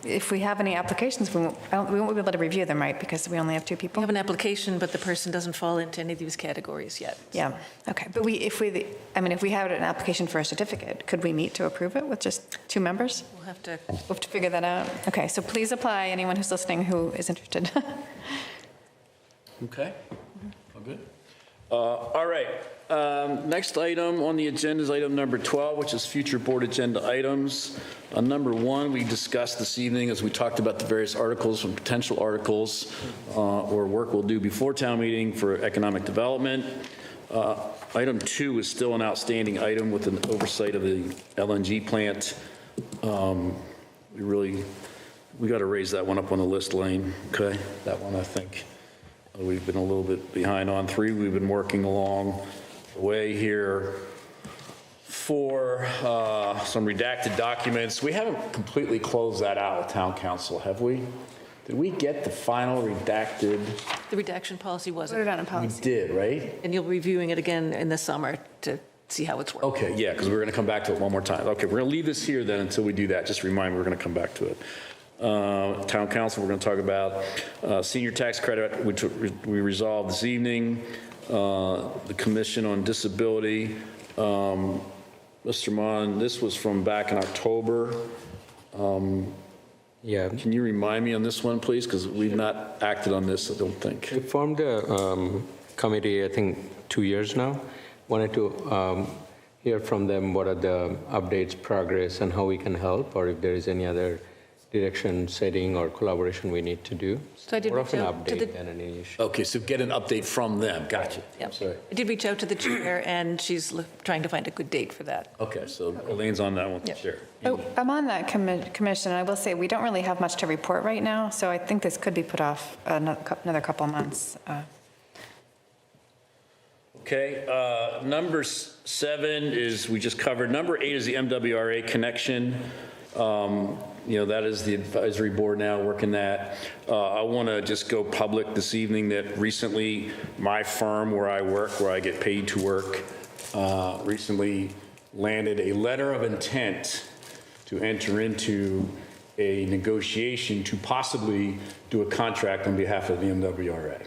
if we have any applications, we won't be able to review them, right? Because we only have 2 people. We have an application, but the person doesn't fall into any of these categories yet. Yeah. Okay, but if we have an application for a certificate, could we meet to approve it with just 2 members? We'll have to. We'll have to figure that out. Okay, so please apply. Anyone who's listening who is interested. Okay. All good. All right. Next item on the agenda is item number 12, which is future board agenda items. Number 1, we discussed this evening as we talked about the various articles and potential articles or work we'll do before town meeting for economic development. Item 2 is still an outstanding item with an oversight of the LNG plant. We got to raise that one up on the list, Lane. Okay, that one I think we've been a little bit behind on. 3, we've been working along the way here for some redacted documents. We haven't completely closed that out with town council, have we? Did we get the final redacted? The redaction policy wasn't. Put it on a policy. We did, right? And you'll be reviewing it again in the summer to see how it's working. Okay, yeah, because we're going to come back to it one more time. Okay, we're going to leave this here then until we do that. Just remind me, we're going to come back to it. Town council, we're going to talk about senior tax credit, which we resolved this evening. The Commission on Disability. Mr. Mon, this was from back in October. Yeah. Can you remind me on this one, please? Because we've not acted on this, I don't think. We formed a committee, I think, 2 years now. Wanted to hear from them what are the updates, progress, and how we can help, or if there is any other direction setting or collaboration we need to do. So I did More of reach an out to the- update than any issue. Okay, so get an update from them. Gotcha. Yep. Sorry. I did reach out to the chair, and she's trying to find a good date for that. Okay, so Elaine's on that one, Yep. sure. Oh, I'm on that commission. I will say, we don't really have much to report right now, so I think this could be put off another couple months. Okay, number 7 is, we just covered. Number 8 is the MWRA connection. That is the advisory board now working that. I want to just go public this evening that recently my firm where I work, where I get paid to work, recently landed a letter of intent to enter into a negotiation to possibly do a contract on behalf of the MWRA.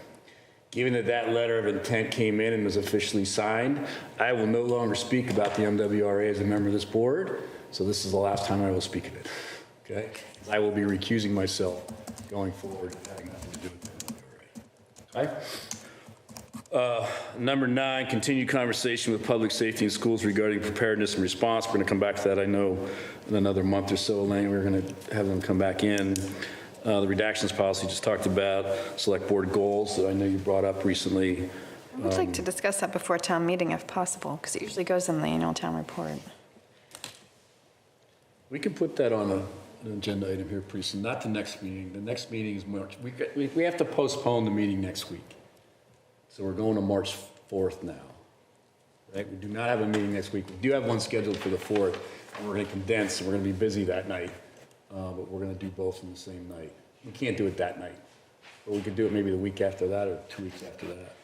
Given that that letter of intent came in and was officially signed, I will no longer speak about the MWRA as a member of this board, so this is the last time I will speak of it, okay? I will be recusing myself going forward, having nothing to do with the MWRA, okay? Number 9, continued conversation with public safety in schools regarding preparedness and response. We're going to come back to that, I know, in another month or so, Elaine. We're going to have them come back in. The redactions policy just talked about, select board goals that I know you brought up recently. I would like to discuss that before town meeting if possible, because it usually goes in the annual town report. We can put that on an agenda item here pretty soon, not the next meeting. The next meeting is March. We have to postpone the meeting next week. So we're going to March 4th now. Right? We do not have a meeting next week. We do have one scheduled for the 4th, and we're going to condense, and we're going to be busy that night. But we're going to do both on the same night. We can't do it that night, but we could do it maybe the week after that or 2 weeks after that.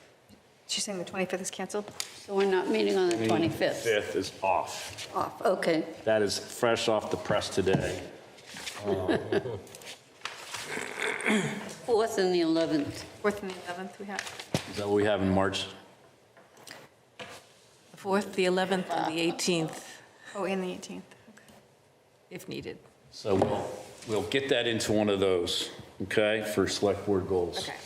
She's saying the 25th is canceled? So we're not meeting on the 25th? 5th is off. Off, okay. That is fresh off the press today. 4th and the 11th. 4th and the 11th we have. Is that what we have in March? The 4th, the 11th, and the 18th, Oh, and the 18th. if needed. So we'll get that into one of those, okay, for select board goals. Okay.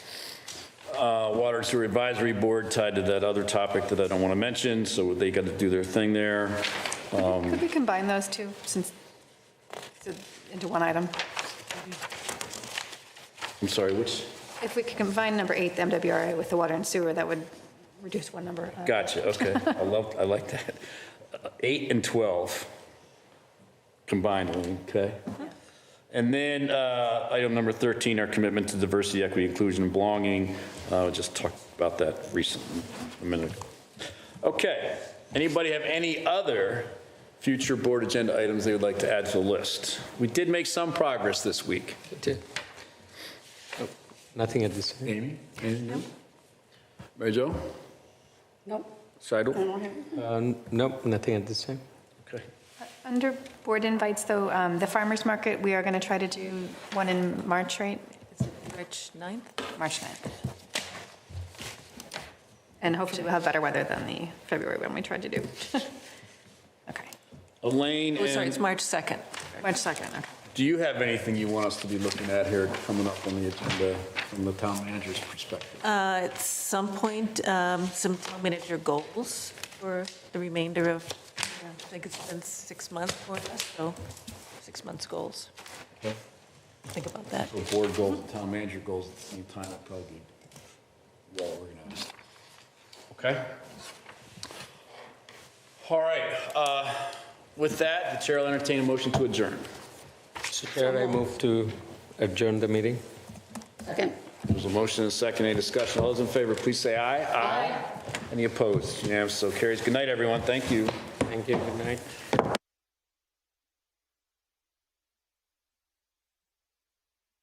Water and Sewer Advisory Board tied to that other topic that I don't want to mention, so they got to do their thing there. Could we combine those two into one item? I'm sorry, which? If we could combine number 8, the MWRA, with the water and sewer, that would reduce one number. Gotcha, okay. I like that. 8 and 12 combined, okay? And then item number 13, our commitment to diversity, equity, inclusion, and belonging. Just talked about that recently, a minute ago. Okay, anybody have any other future board agenda items they would like to add to the list? We did make some progress this week. Nothing at this time. Amy? Anything? Mary Jo? Nope. Shido? Nope, nothing at this time. Okay. Under board invites, though, the farmer's market, we are going to try to do one in March, right? March 9th? March 9th. And hopefully we'll have better weather than the February one we tried to do. Okay. Elaine, Oh, sorry, and it's March 2nd. March 2nd, okay. do you have anything you want us to be looking at here coming up on the agenda from the town manager's perspective? At some point, some town manager goals for the remainder of, I think it's been 6 months more or less, so 6 months goals. Okay. Think about that. So board goals and town manager goals at the same time will probably be well organized. Okay? All right. With that, the chair will entertain a motion to adjourn. Mr. Chair, I move to adjourn the meeting. Second. There's a motion and a second. Any discussion? All those in favor, please say aye. Aye. Any opposed? Unanimous, so carries. Good night, everyone. Thank you. Thank you. Good night.